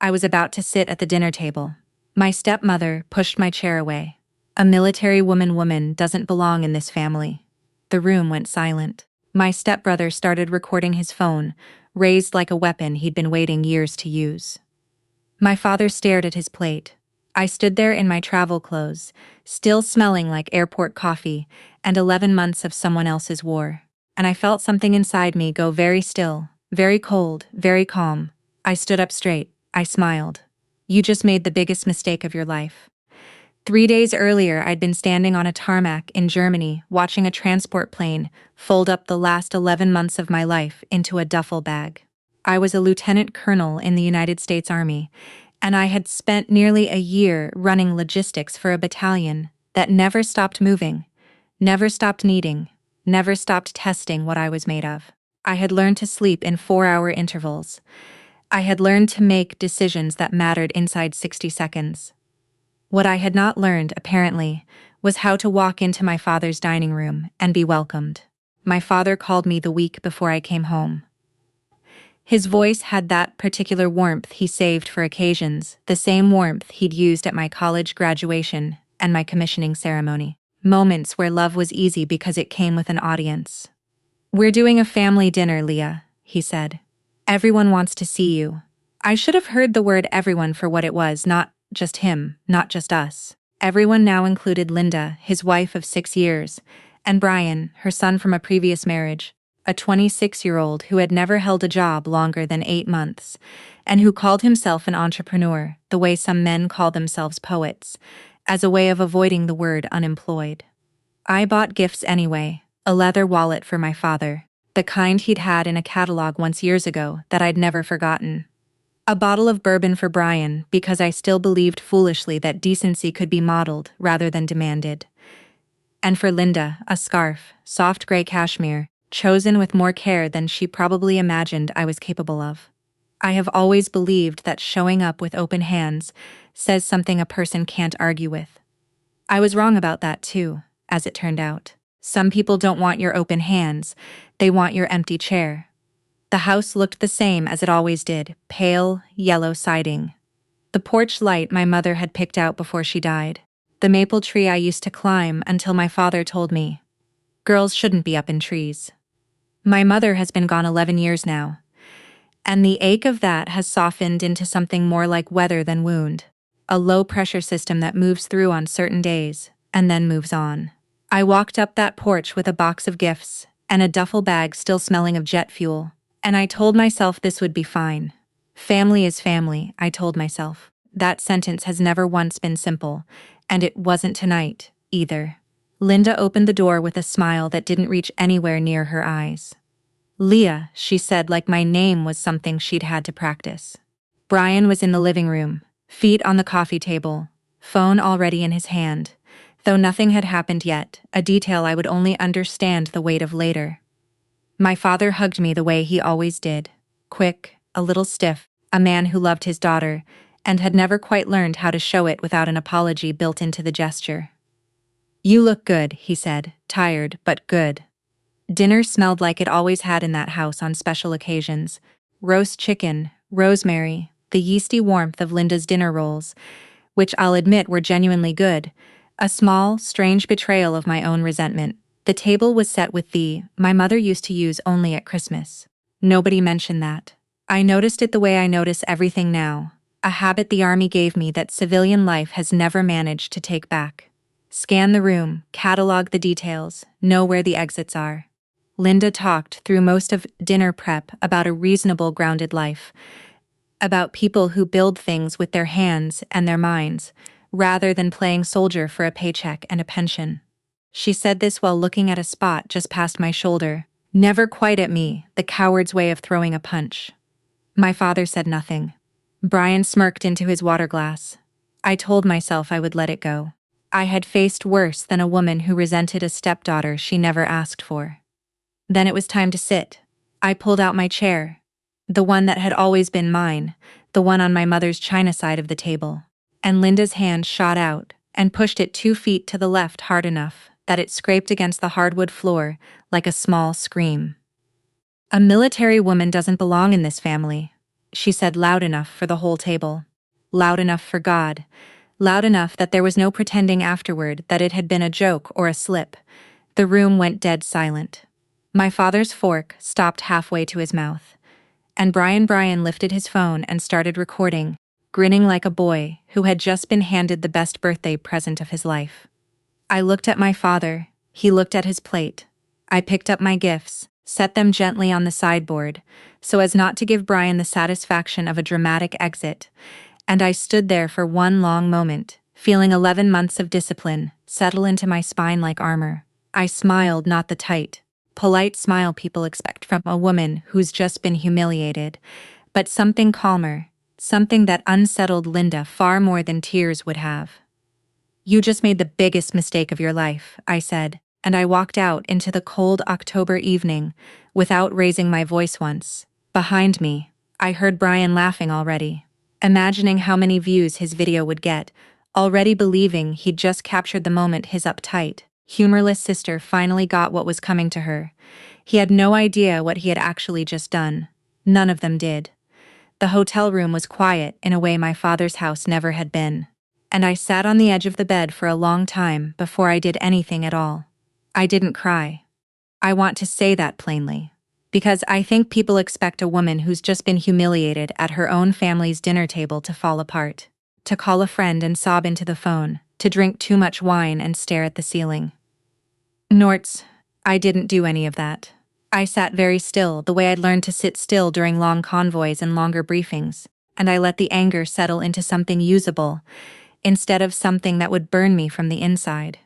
I was about to sit at the dinner table. My stepmother pushed my chair away. A military woman doesn't belong in this family. The room went silent. My stepbrother started recording his phone, raised like a weapon he'd been waiting years to use. My father stared at his plate. I stood there in my travel clothes, still smelling like airport coffee and 11 months of someone else's war. And I felt something inside me go very still, very cold, very calm. I stood up straight. I smiled. You just made the biggest mistake of your life. 3 days earlier, I'd been standing on a tarmac in Germany, watching a transport plane fold up the last 11 months of my life into a duffel bag. I was a lieutenant colonel in the United States Army, and I had spent nearly a year running logistics for a battalion that never stopped moving, never stopped needing, never stopped testing what I was made of. I had learned to sleep in 4-hour intervals. I had learned to make decisions that mattered inside 60 seconds. What I had not learned, apparently, was how to walk into my father's dining room and be welcomed. My father called me the week before I came home. His voice had that particular warmth he saved for occasions, the same warmth he'd used at my college graduation and my commissioning ceremony. Moments where love was easy because it came with an audience. "We're doing a family dinner, Leah," he said. "Everyone wants to see you." I should have heard the word everyone for what it was, not just him, not just us. Everyone now included Linda, his wife of 6 years, and Brian, her son from a previous marriage, a 26-year-old who had never held a job longer than 8 months, and who called himself an entrepreneur, the way some men call themselves poets, as a way of avoiding the word unemployed. I bought gifts anyway, a leather wallet for my father, the kind he'd had in a catalog once years ago that I'd never forgotten. A bottle of bourbon for Brian because I still believed foolishly that decency could be modeled rather than demanded. And for Linda, a scarf, soft gray cashmere, chosen with more care than she probably imagined I was capable of. I have always believed that showing up with open hands says something a person can't argue with. I was wrong about that too, as it turned out. Some people don't want your open hands, they want your empty chair. The house looked the same as it always did, pale, yellow siding. The porch light my mother had picked out before she died. The maple tree I used to climb until my father told me, "Girls shouldn't be up in trees." My mother has been gone 11 years now, and the ache of that has softened into something more like weather than wound, a low-pressure system that moves through on certain days, and then moves on. I walked up that porch with a box of gifts, and a duffel bag still smelling of jet fuel. And I told myself this would be fine. Family is family, I told myself. That sentence has never once been simple, and it wasn't tonight, either. Linda opened the door with a smile that didn't reach anywhere near her eyes. "Leah," she said like my name was something she'd had to practice. Brian was in the living room, feet on the coffee table, phone already in his hand, though nothing had happened yet, a detail I would only understand the weight of later. My father hugged me the way he always did, quick, a little stiff, a man who loved his daughter, and had never quite learned how to show it without an apology built into the gesture. "You look good," he said, tired, but good. Dinner smelled like it always had in that house on special occasions. Roast chicken, rosemary, the yeasty warmth of Linda's dinner rolls, which I'll admit were genuinely good, a small, strange betrayal of my own resentment. The table was set with my mother used to use only at Christmas. Nobody mentioned that. I noticed it the way I notice everything now, a habit the army gave me that civilian life has never managed to take back. Scan the room, catalog the details, know where the exits are. Linda talked through most of dinner prep about a reasonable, grounded life, about people who build things with their hands and their minds, rather than playing soldier for a paycheck and a pension. She said this while looking at a spot just past my shoulder, never quite at me, the coward's way of throwing a punch. My father said nothing. Brian smirked into his water glass. I told myself I would let it go. I had faced worse than a woman who resented a stepdaughter she never asked for. Then it was time to sit. I pulled out my chair, the one that had always been mine, the one on my mother's china side of the table. And Linda's hand shot out and pushed it 2 feet to the left hard enough that it scraped against the hardwood floor like a small scream. "A military woman doesn't belong in this family." she said, loud enough for the whole table. Loud enough for God. Loud enough that there was no pretending afterward that it had been a joke or a slip. The room went dead silent. My father's fork stopped halfway to his mouth. And Brian lifted his phone and started recording, grinning like a boy who had just been handed the best birthday present of his life. I looked at my father, he looked at his plate. I picked up my gifts, set them gently on the sideboard, so as not to give Brian the satisfaction of a dramatic exit, and I stood there for one long moment, feeling 11 months of discipline settle into my spine like armor. I smiled, not the tight, polite smile people expect from a woman who's just been humiliated, but something calmer, something that unsettled Linda far more than tears would have. "You just made the biggest mistake of your life," I said, and I walked out into the cold October evening without raising my voice once. Behind me, I heard Brian laughing already, imagining how many views his video would get, already believing he'd just captured the moment his uptight, humorless sister finally got what was coming to her. He had no idea what he had actually just done. None of them did. The hotel room was quiet in a way my father's house never had been, and I sat on the edge of the bed for a long time before I did anything at all. I didn't cry. I want to say that plainly, because I think people expect a woman who's just been humiliated at her own family's dinner table to fall apart, to call a friend and sob into the phone, to drink too much wine and stare at the ceiling. Norts, I didn't do any of that. I sat very still, the way I'd learned to sit still during long convoys and longer briefings, and I let the anger settle into something usable, instead of something that would burn me from the inside.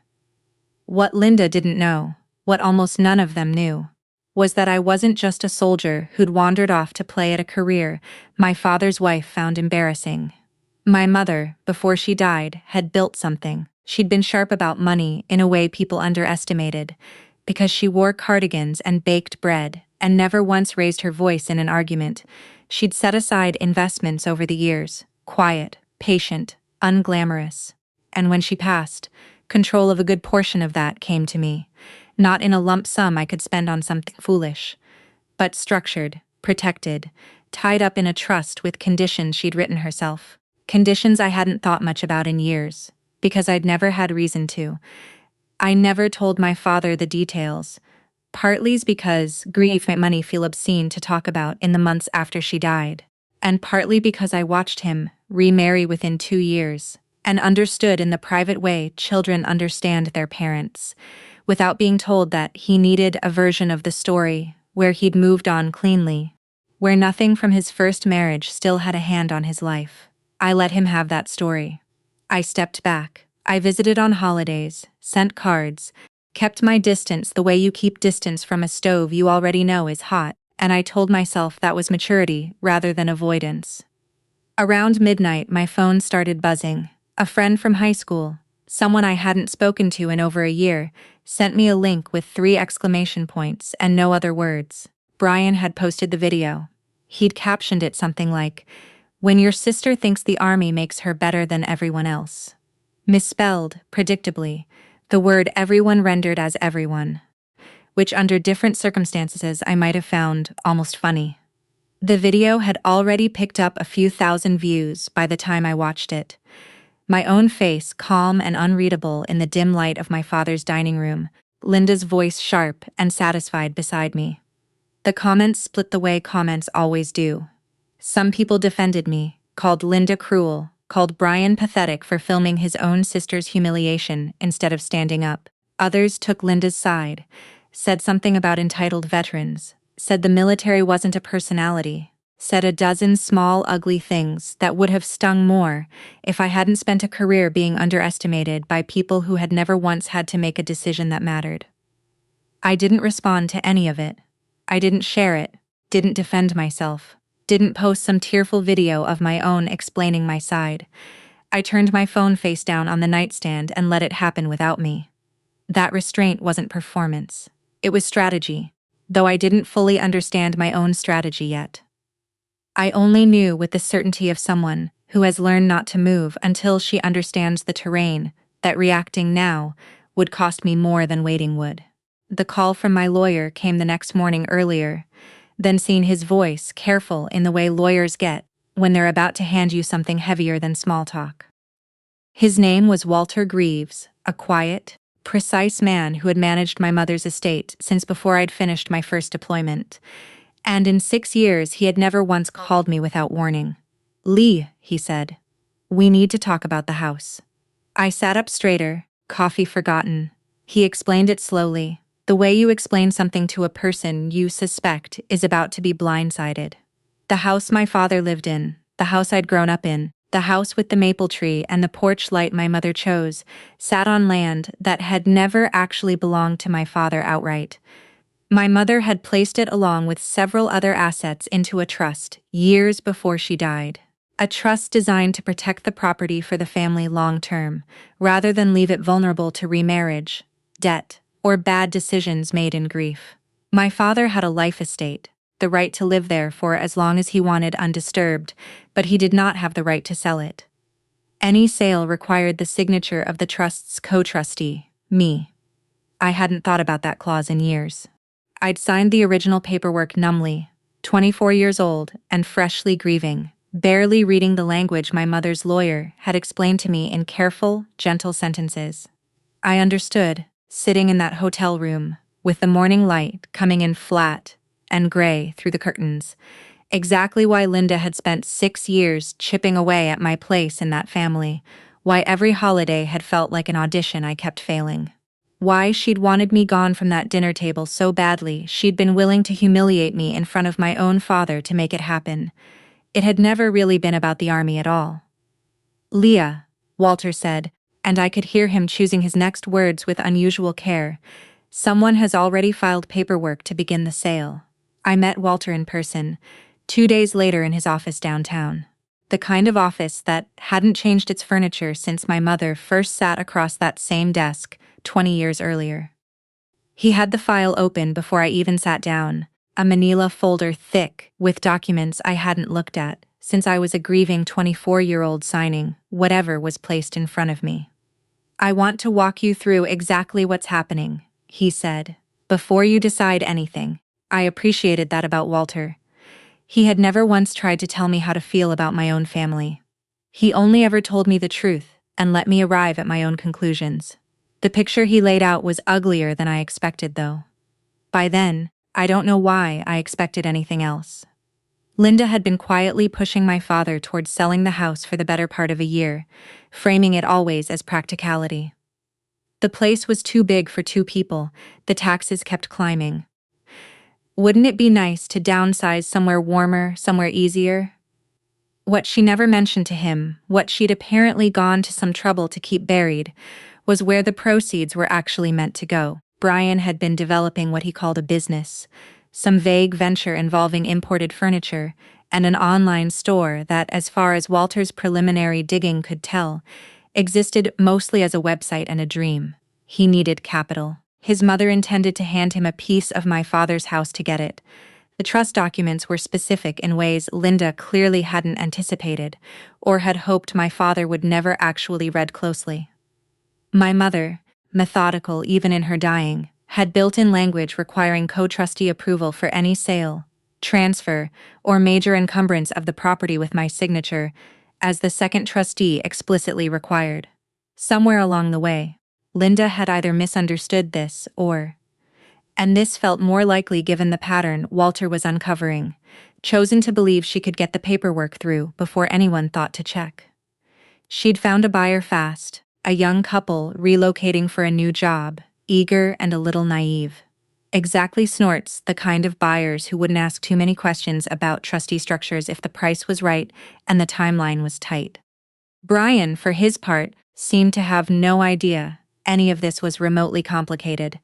What Linda didn't know, what almost none of them knew, was that I wasn't just a soldier who'd wandered off to play at a career my father's wife found embarrassing. My mother, before she died, had built something. She'd been sharp about money in a way people underestimated, because she wore cardigans and baked bread and never once raised her voice in an argument. She'd set aside investments over the years, quiet, patient, unglamorous. And when she passed, control of a good portion of that came to me, not in a lump sum I could spend on something foolish, but structured, protected, tied up in a trust with conditions she'd written herself. Conditions I hadn't thought much about in years, because I'd never had reason to. I never told my father the details, partly because grief made money feel obscene to talk about in the months after she died, and partly because I watched him remarry within 2 years, and understood in the private way children understand their parents, without being told that he needed a version of the story where he'd moved on cleanly, where nothing from his first marriage still had a hand on his life. I let him have that story. I stepped back. I visited on holidays, sent cards, kept my distance the way you keep distance from a stove you already know is hot, and I told myself that was maturity rather than avoidance. Around midnight, my phone started buzzing. A friend from high school, someone I hadn't spoken to in over a year, sent me a link with 3 exclamation points and no other words. Brian had posted the video. He'd captioned it something like, "When your sister thinks the army makes her better than everyone else." Misspelled, predictably, the word everyone rendered as everyone, which under different circumstances I might have found almost funny. The video had already picked up a few thousand views by the time I watched it. My own face calm and unreadable in the dim light of my father's dining room, Linda's voice sharp and satisfied beside me. The comments split the way comments always do. Some people defended me, called Linda cruel, called Brian pathetic for filming his own sister's humiliation instead of standing up. Others took Linda's side, said something about entitled veterans, said the military wasn't a personality, said a dozen small ugly things that would have stung more if I hadn't spent a career being underestimated by people who had never once had to make a decision that mattered. I didn't respond to any of it. I didn't share it, didn't defend myself, didn't post some tearful video of my own explaining my side. I turned my phone face down on the nightstand and let it happen without me. That restraint wasn't performance. It was strategy, though I didn't fully understand my own strategy yet. I only knew with the certainty of someone who has learned not to move until she understands the terrain that reacting now would cost me more than waiting would. The call from my lawyer came the next morning earlier, then seen his voice careful in the way lawyers get when they're about to hand you something heavier than small talk. His name was Walter Greaves, a quiet, precise man who had managed my mother's estate since before I'd finished my first deployment. And in 6 years, he had never once called me without warning. "Lee," he said, "we need to talk about the house." I sat up straighter, coffee forgotten. He explained it slowly. The way you explain something to a person you suspect is about to be blindsided. The house my father lived in, the house I'd grown up in, the house with the maple tree and the porch light my mother chose, sat on land that had never actually belonged to my father outright. My mother had placed it along with several other assets into a trust years before she died. A trust designed to protect the property for the family long term, rather than leave it vulnerable to remarriage, debt, or bad decisions made in grief. My father had a life estate, the right to live there for as long as he wanted undisturbed, but he did not have the right to sell it. Any sale required the signature of the trust's co-trustee, me. I hadn't thought about that clause in years. I'd signed the original paperwork numbly, 24 years old and freshly grieving, barely reading the language my mother's lawyer had explained to me in careful, gentle sentences. I understood, sitting in that hotel room, with the morning light coming in flat and gray through the curtains, exactly why Linda had spent 6 years chipping away at my place in that family, why every holiday had felt like an audition I kept failing. Why she'd wanted me gone from that dinner table so badly she'd been willing to humiliate me in front of my own father to make it happen. It had never really been about the army at all. "Leah," Walter said, and I could hear him choosing his next words with unusual care. "Someone has already filed paperwork to begin the sale." I met Walter in person, 2 days later in his office downtown. The kind of office that hadn't changed its furniture since my mother first sat across that same desk 20 years earlier. He had the file open before I even sat down, a manila folder thick with documents I hadn't looked at since I was a grieving 24-year-old signing whatever was placed in front of me. "I want to walk you through exactly what's happening," he said, "before you decide anything." I appreciated that about Walter. He had never once tried to tell me how to feel about my own family. He only ever told me the truth and let me arrive at my own conclusions. The picture he laid out was uglier than I expected, though. By then, I don't know why I expected anything else. Linda had been quietly pushing my father towards selling the house for the better part of a year, framing it always as practicality. The place was too big for 2 people, the taxes kept climbing. Wouldn't it be nice to downsize somewhere warmer, somewhere easier? What she never mentioned to him, what she'd apparently gone to some trouble to keep buried, was where the proceeds were actually meant to go. Brian had been developing what he called a business, some vague venture involving imported furniture, and an online store that, as far as Walter's preliminary digging could tell, existed mostly as a website and a dream. He needed capital. His mother intended to hand him a piece of my father's house to get it. The trust documents were specific in ways Linda clearly hadn't anticipated, or had hoped my father would never actually read closely. My mother, methodical even in her dying, had built-in language requiring co-trustee approval for any sale, transfer, or major encumbrance of the property with my signature, as the second trustee explicitly required. Somewhere along the way, Linda had either misunderstood this and this felt more likely given the pattern Walter was uncovering, chosen to believe she could get the paperwork through before anyone thought to check. She'd found a buyer fast, a young couple relocating for a new job, eager and a little naive. Exactly snorts the kind of buyers who wouldn't ask too many questions about trustee structures if the price was right and the timeline was tight. Brian, for his part, seemed to have no idea any of this was remotely complicated.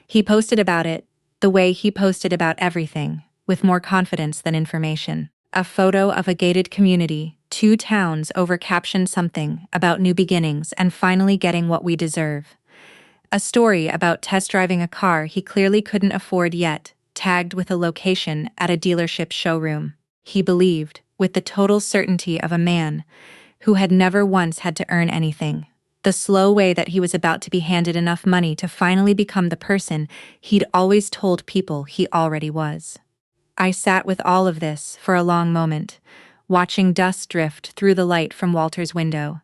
He posted about it the way he posted about everything, with more confidence than information. A photo of a gated community, 2 towns over captioned something about new beginnings and finally getting what we deserve. A story about test driving a car he clearly couldn't afford yet, tagged with a location at a dealership showroom. He believed, with the total certainty of a man who had never once had to earn anything, the slow way that he was about to be handed enough money to finally become the person he'd always told people he already was. I sat with all of this for a long moment, watching dust drift through the light from Walter's window,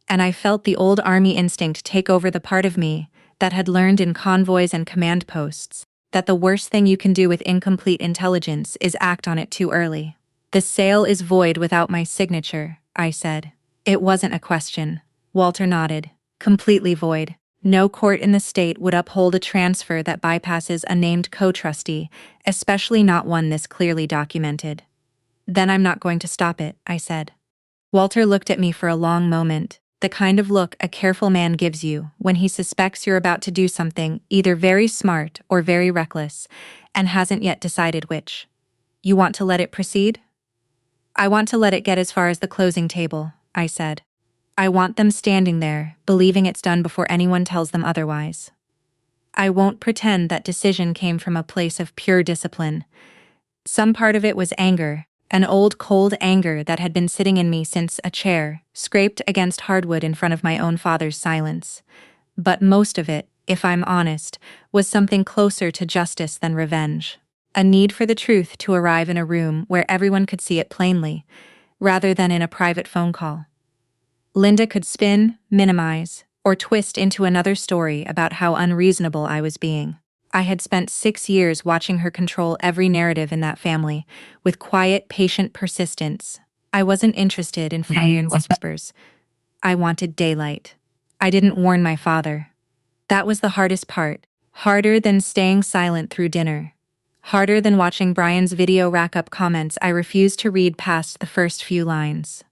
and I felt the old army instinct take over the part of me that had learned in convoys and command posts that the worst thing you can do with incomplete intelligence is act on it too early. The sale is void without my signature, I said. It wasn't a question. Walter nodded. Completely void. No court in the state would uphold a transfer that bypasses a named co-trustee, especially not one this clearly documented. Then I'm not going to stop it, I said. Walter looked at me for a long moment, the kind of look a careful man gives you when he suspects you're about to do something either very smart or very reckless, and hasn't yet decided which. You want to let it proceed? I want to let it get as far as the closing table, I said. I want them standing there, believing it's done before anyone tells them otherwise. I won't pretend that decision came from a place of pure discipline. Some part of it was anger, an old cold anger that had been sitting in me since a chair scraped against hardwood in front of my own father's silence. But most of it, if I'm honest, was something closer to justice than revenge. A need for the truth to arrive in a room where everyone could see it plainly, rather than in a private phone call. Linda could spin, minimize, or twist into another story about how unreasonable I was being. I had spent 6 years watching her control every narrative in that family, with quiet, patient persistence. I wasn't interested in fire and whispers. I wanted daylight. I didn't warn my father. That was the hardest part, harder than staying silent through dinner. Harder than watching Brian's video rack up comments I refused to read past the first few lines.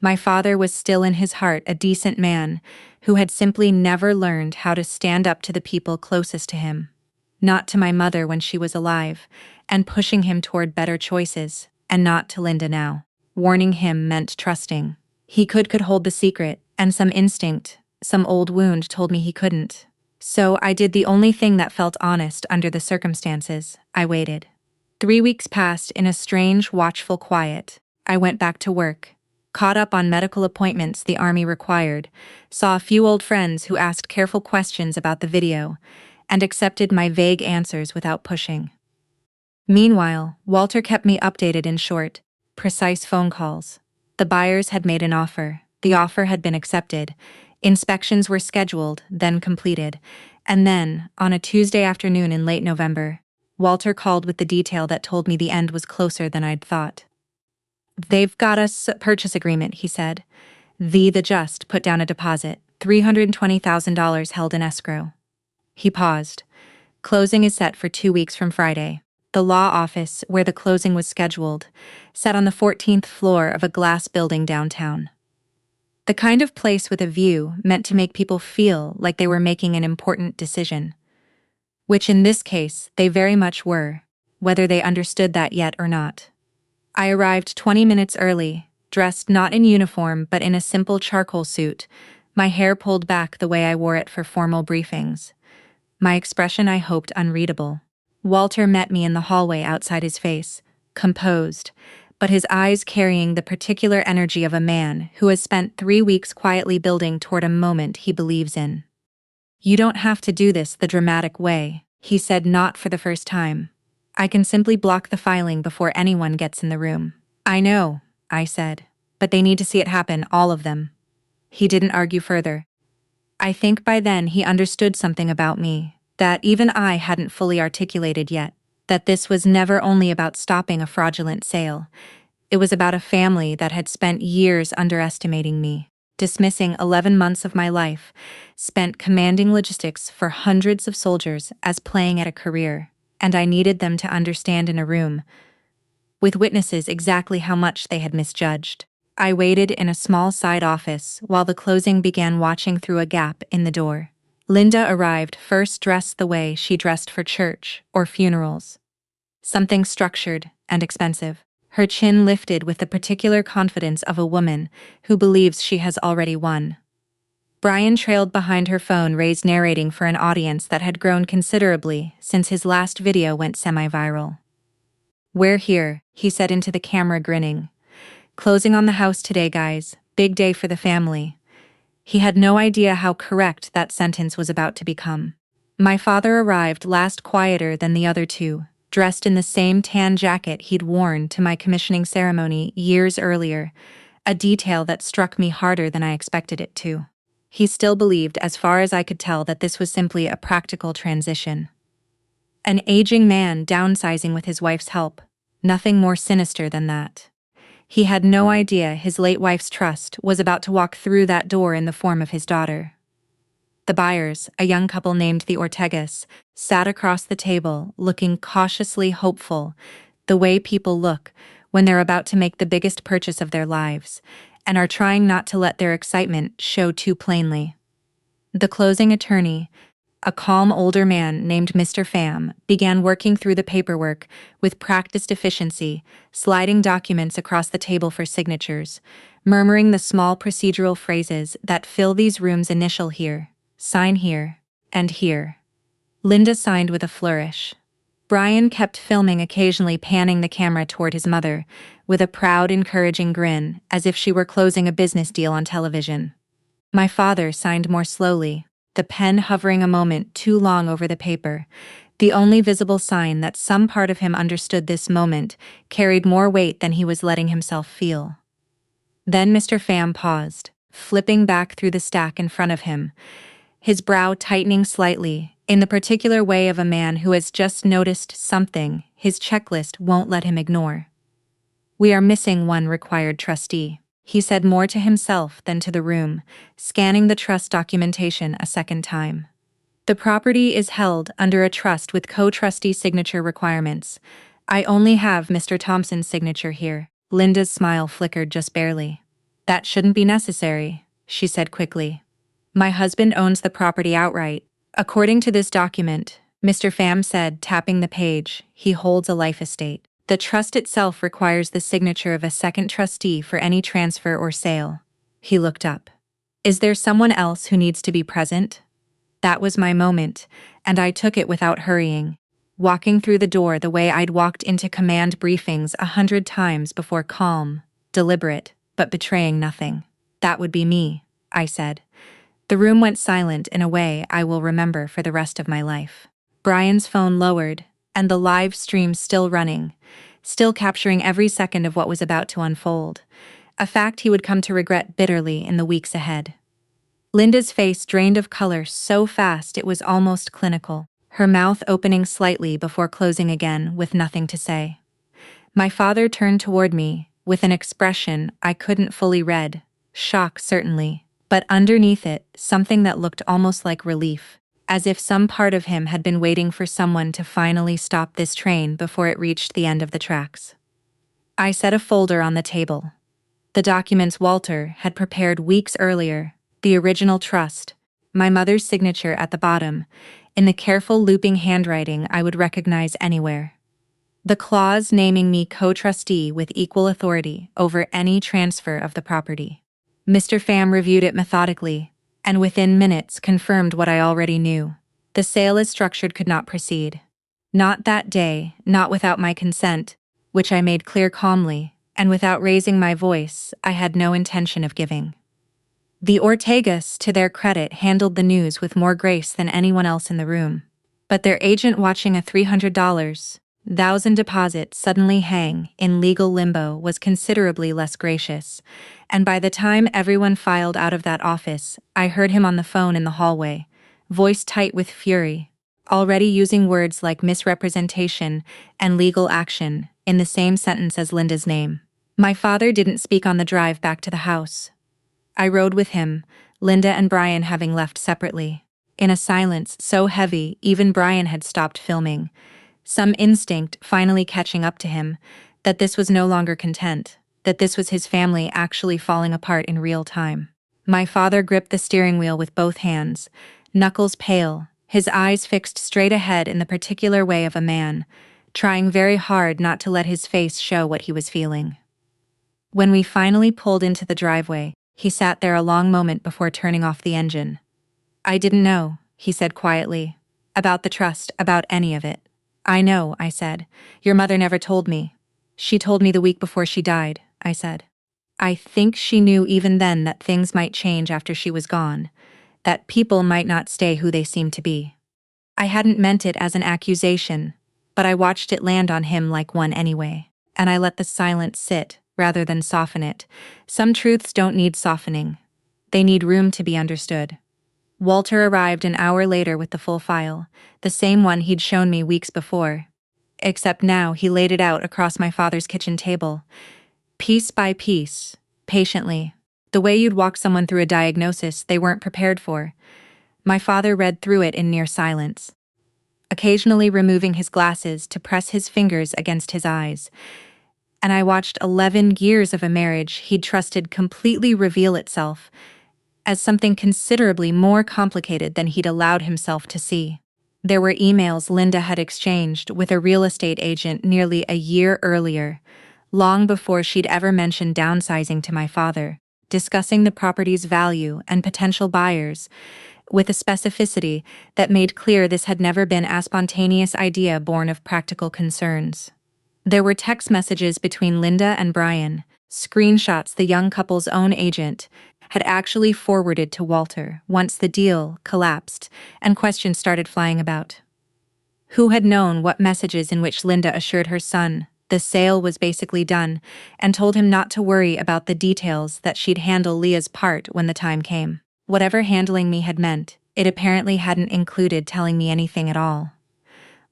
My father was still in his heart a decent man who had simply never learned how to stand up to the people closest to him. Not to my mother when she was alive, and pushing him toward better choices, and not to Linda now. Warning him meant trusting. He could hold the secret, and some instinct, some old wound told me he couldn't. So I did the only thing that felt honest under the circumstances. I waited. 3 weeks passed in a strange, watchful quiet. I went back to work. Caught up on medical appointments the Army required, saw a few old friends who asked careful questions about the video, and accepted my vague answers without pushing. Meanwhile, Walter kept me updated in short, precise phone calls. The buyers had made an offer. The offer had been accepted. Inspections were scheduled, then completed. And then, on a Tuesday afternoon in late November, Walter called with the detail that told me the end was closer than I'd thought. They've got us a purchase agreement, he said. The just put down a deposit, $320,000 held in escrow. He paused. Closing is set for 2 weeks from Friday. The law office, where the closing was scheduled, sat on the 14th floor of a glass building downtown. The kind of place with a view meant to make people feel like they were making an important decision. Which in this case, they very much were, whether they understood that yet or not. I arrived 20 minutes early, dressed not in uniform but in a simple charcoal suit, my hair pulled back the way I wore it for formal briefings. My expression I hoped unreadable. Walter met me in the hallway outside his face, composed, but his eyes carrying the particular energy of a man who has spent 3 weeks quietly building toward a moment he believes in. You don't have to do this the dramatic way, he said, not for the first time. I can simply block the filing before anyone gets in the room. I know, I said, but they need to see it happen, all of them. He didn't argue further. I think by then he understood something about me that even I hadn't fully articulated yet, that this was never only about stopping a fraudulent sale. It was about a family that had spent years underestimating me, dismissing 11 months of my life, spent commanding logistics for hundreds of soldiers as playing at a career, and I needed them to understand in a room, with witnesses, exactly how much they had misjudged. I waited in a small side office while the closing began, watching through a gap in the door. Linda arrived first, dressed the way she dressed for church or funerals. Something structured and expensive. Her chin lifted with the particular confidence of a woman who believes she has already won. Brian trailed behind her phone, raised, narrating for an audience that had grown considerably since his last video went semi-viral. "We're here," he said into the camera, grinning. "Closing on the house today, guys. Big day for the family." He had no idea how correct that sentence was about to become. My father arrived last, quieter than the other two, dressed in the same tan jacket he'd worn to my commissioning ceremony years earlier, a detail that struck me harder than I expected it to. He still believed, as far as I could tell, that this was simply a practical transition. An aging man downsizing with his wife's help. Nothing more sinister than that. He had no idea his late wife's trust was about to walk through that door in the form of his daughter. The buyers, a young couple named the Ortegas, sat across the table, looking cautiously hopeful, the way people look when they're about to make the biggest purchase of their lives, and are trying not to let their excitement show too plainly. The closing attorney, a calm older man named Mr. Pham, began working through the paperwork with practiced efficiency, sliding documents across the table for signatures, murmuring the small procedural phrases that fill these rooms: initial here, sign here, and here. Linda signed with a flourish. Brian kept filming, occasionally panning the camera toward his mother, with a proud, encouraging grin, as if she were closing a business deal on television. My father signed more slowly, the pen hovering a moment too long over the paper, the only visible sign that some part of him understood this moment carried more weight than he was letting himself feel. Then Mr. Pham paused, flipping back through the stack in front of him, his brow tightening slightly, in the particular way of a man who has just noticed something his checklist won't let him ignore. "We are missing one required trustee," he said, more to himself than to the room, scanning the trust documentation a second time. "The property is held under a trust with co-trustee signature requirements. I only have Mr. Thompson's signature here." Linda's smile flickered just barely. "That shouldn't be necessary," she said quickly. "My husband owns the property outright. According to this document," Mr. Pham said, tapping the page, "he holds a life estate. The trust itself requires the signature of a second trustee for any transfer or sale." He looked up. "Is there someone else who needs to be present?" That was my moment, and I took it without hurrying, walking through the door the way I'd walked into command briefings 100 times before, calm, deliberate, but betraying nothing. "That would be me," I said. The room went silent in a way I will remember for the rest of my life. Brian's phone lowered, and the live stream still running, still capturing every second of what was about to unfold, a fact he would come to regret bitterly in the weeks ahead. Linda's face drained of color so fast it was almost clinical, her mouth opening slightly before closing again with nothing to say. My father turned toward me, with an expression I couldn't fully read, shock certainly, but underneath it, something that looked almost like relief, as if some part of him had been waiting for someone to finally stop this train before it reached the end of the tracks. I set a folder on the table. The documents Walter had prepared weeks earlier, the original trust, my mother's signature at the bottom, in the careful looping handwriting I would recognize anywhere. The clause naming me co-trustee with equal authority over any transfer of the property. Mr. Pham reviewed it methodically, and within minutes confirmed what I already knew. The sale as structured could not proceed. Not that day, not without my consent, which I made clear calmly, and without raising my voice. I had no intention of giving. The Ortegas, to their credit, handled the news with more grace than anyone else in the room. But their agent, watching a $300,000 deposit suddenly hang in legal limbo, was considerably less gracious, and by the time everyone filed out of that office, I heard him on the phone in the hallway, voice tight with fury, already using words like misrepresentation and legal action in the same sentence as Linda's name. My father didn't speak on the drive back to the house. I rode with him, Linda and Brian having left separately, in a silence so heavy even Brian had stopped filming, some instinct finally catching up to him, that this was no longer content, that this was his family actually falling apart in real time. My father gripped the steering wheel with both hands, knuckles pale, his eyes fixed straight ahead in the particular way of a man, trying very hard not to let his face show what he was feeling. When we finally pulled into the driveway, he sat there a long moment before turning off the engine. "I didn't know," he said quietly, "about the trust, about any of it." "I know," I said. "Your mother never told me." "She told me the week before she died," I said. "I think she knew even then that things might change after she was gone, that people might not stay who they seemed to be." I hadn't meant it as an accusation, but I watched it land on him like one anyway, and I let the silence sit rather than soften it. Some truths don't need softening. They need room to be understood. Walter arrived an hour later with the full file, the same one he'd shown me weeks before. Except now he laid it out across my father's kitchen table, piece by piece, patiently, the way you'd walk someone through a diagnosis they weren't prepared for. My father read through it in near silence, occasionally removing his glasses to press his fingers against his eyes. And I watched 11 years of a marriage he'd trusted completely reveal itself as something considerably more complicated than he'd allowed himself to see. There were emails Linda had exchanged with a real estate agent nearly a year earlier, long before she'd ever mentioned downsizing to my father, discussing the property's value and potential buyers, with a specificity that made clear this had never been a spontaneous idea born of practical concerns. There were text messages between Linda and Brian, screenshots the young couple's own agent had actually forwarded to Walter once the deal collapsed and questions started flying about. Who had known what messages in which Linda assured her son the sale was basically done and told him not to worry about the details, that she'd handle Leah's part when the time came. Whatever handling me had meant, it apparently hadn't included telling me anything at all.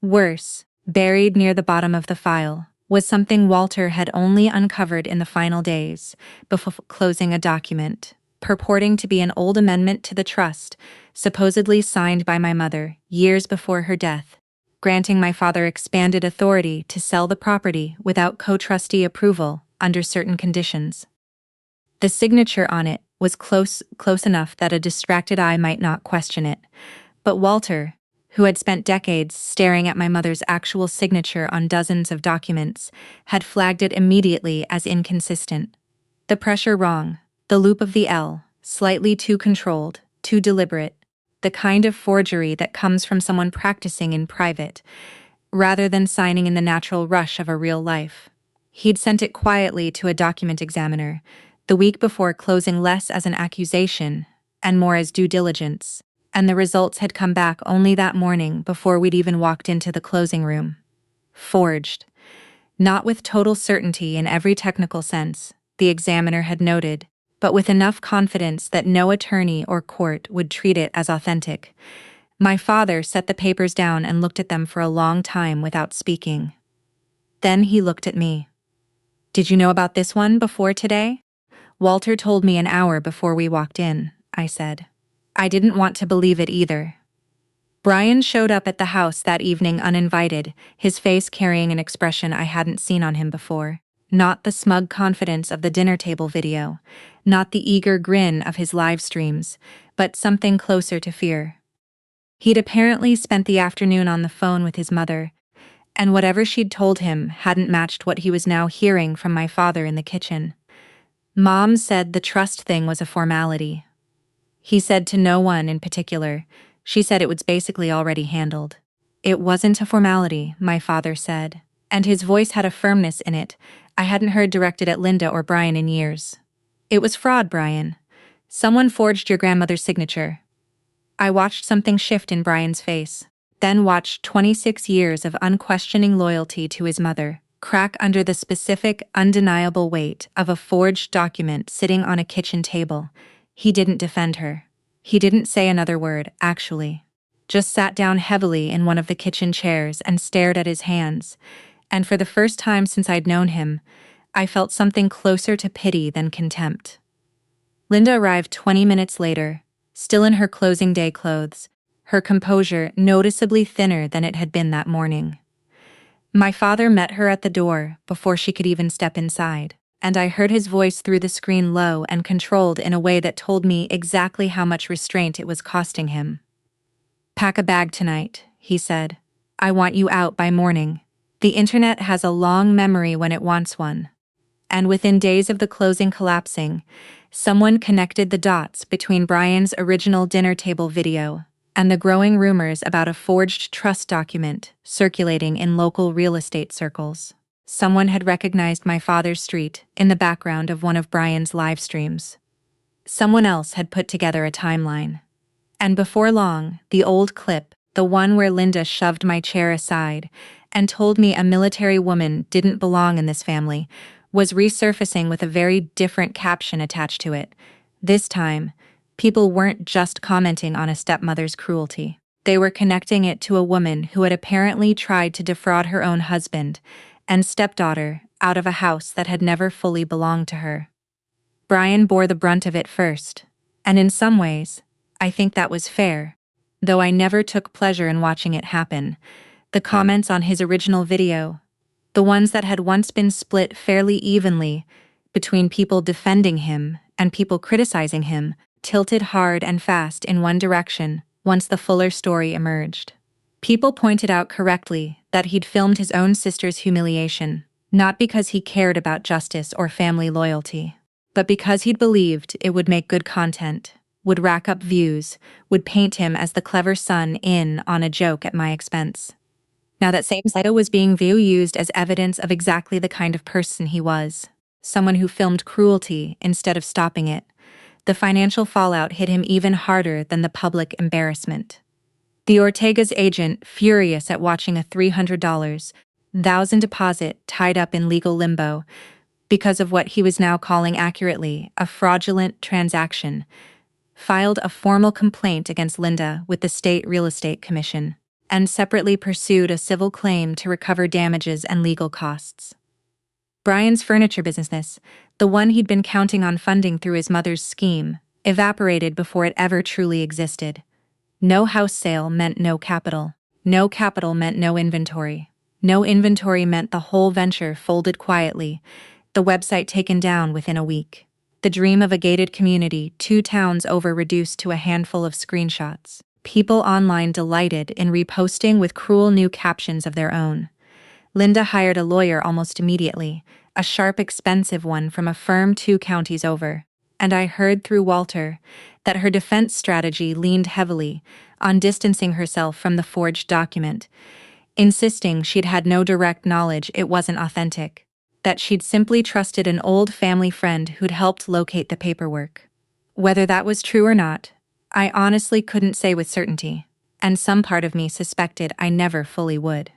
Worse, buried near the bottom of the file, was something Walter had only uncovered in the final days before closing a document, purporting to be an old amendment to the trust, supposedly signed by my mother years before her death, granting my father expanded authority to sell the property without co-trustee approval under certain conditions. The signature on it was close enough that a distracted eye might not question it, but Walter, who had spent decades staring at my mother's actual signature on dozens of documents, had flagged it immediately as inconsistent. The pressure wrong, the loop of the L, slightly too controlled, too deliberate, the kind of forgery that comes from someone practicing in private, rather than signing in the natural rush of a real life. He'd sent it quietly to a document examiner, the week before, closing less as an accusation and more as due diligence, and the results had come back only that morning before we'd even walked into the closing room. Forged. Not with total certainty in every technical sense, the examiner had noted, but with enough confidence that no attorney or court would treat it as authentic. My father set the papers down and looked at them for a long time without speaking. Then he looked at me. "Did you know about this one before today?" "Walter told me an hour before we walked in," I said. I didn't want to believe it either. Brian showed up at the house that evening uninvited, his face carrying an expression I hadn't seen on him before. Not the smug confidence of the dinner table video, not the eager grin of his live streams, but something closer to fear. He'd apparently spent the afternoon on the phone with his mother, and whatever she'd told him hadn't matched what he was now hearing from my father in the kitchen. Mom said the trust thing was a formality. He said to no one in particular. She said it was basically already handled. It wasn't a formality, my father said, and his voice had a firmness in it I hadn't heard directed at Linda or Brian in years. "It was fraud, Brian. Someone forged your grandmother's signature." I watched something shift in Brian's face, then watched 26 years of unquestioning loyalty to his mother crack under the specific, undeniable weight of a forged document sitting on a kitchen table. He didn't defend her. He didn't say another word, actually. Just sat down heavily in one of the kitchen chairs and stared at his hands, and for the first time since I'd known him, I felt something closer to pity than contempt. Linda arrived 20 minutes later, still in her closing day clothes, her composure noticeably thinner than it had been that morning. My father met her at the door before she could even step inside, and I heard his voice through the screen, low and controlled in a way that told me exactly how much restraint it was costing him. "Pack a bag tonight," he said. "I want you out by morning. The internet has a long memory when it wants one." And within days of the closing collapsing, someone connected the dots between Brian's original dinner table video and the growing rumors about a forged trust document circulating in local real estate circles. Someone had recognized my father's street in the background of one of Brian's live streams. Someone else had put together a timeline. And before long, the old clip, the one where Linda shoved my chair aside and told me a military woman didn't belong in this family, was resurfacing with a very different caption attached to it. This time, people weren't just commenting on a stepmother's cruelty. They were connecting it to a woman who had apparently tried to defraud her own husband and stepdaughter out of a house that had never fully belonged to her. Brian bore the brunt of it first, and in some ways, I think that was fair, though I never took pleasure in watching it happen. The comments on his original video, the ones that had once been split fairly evenly between people defending him and people criticizing him, tilted hard and fast in one direction once the fuller story emerged. People pointed out correctly that he'd filmed his own sister's humiliation, not because he cared about justice or family loyalty, but because he'd believed it would make good content, would rack up views, would paint him as the clever son in on a joke at my expense. Now that same photo was being used as evidence of exactly the kind of person he was, someone who filmed cruelty instead of stopping it. The financial fallout hit him even harder than the public embarrassment. The Ortega's agent, furious at watching a $300,000 deposit tied up in legal limbo because of what he was now calling accurately a fraudulent transaction, filed a formal complaint against Linda with the State Real Estate Commission, and separately pursued a civil claim to recover damages and legal costs. Brian's furniture business, the one he'd been counting on funding through his mother's scheme, evaporated before it ever truly existed. No house sale meant no capital. No capital meant no inventory. No inventory meant the whole venture folded quietly, the website taken down within a week. The dream of a gated community 2 towns over reduced to a handful of screenshots. People online delighted in reposting with cruel new captions of their own. Linda hired a lawyer almost immediately, a sharp, expensive one from a firm 2 counties over, and I heard through Walter that her defense strategy leaned heavily on distancing herself from the forged document, insisting she'd had no direct knowledge it wasn't authentic, that she'd simply trusted an old family friend who'd helped locate the paperwork. Whether that was true or not, I honestly couldn't say with certainty, and some part of me suspected I never fully would.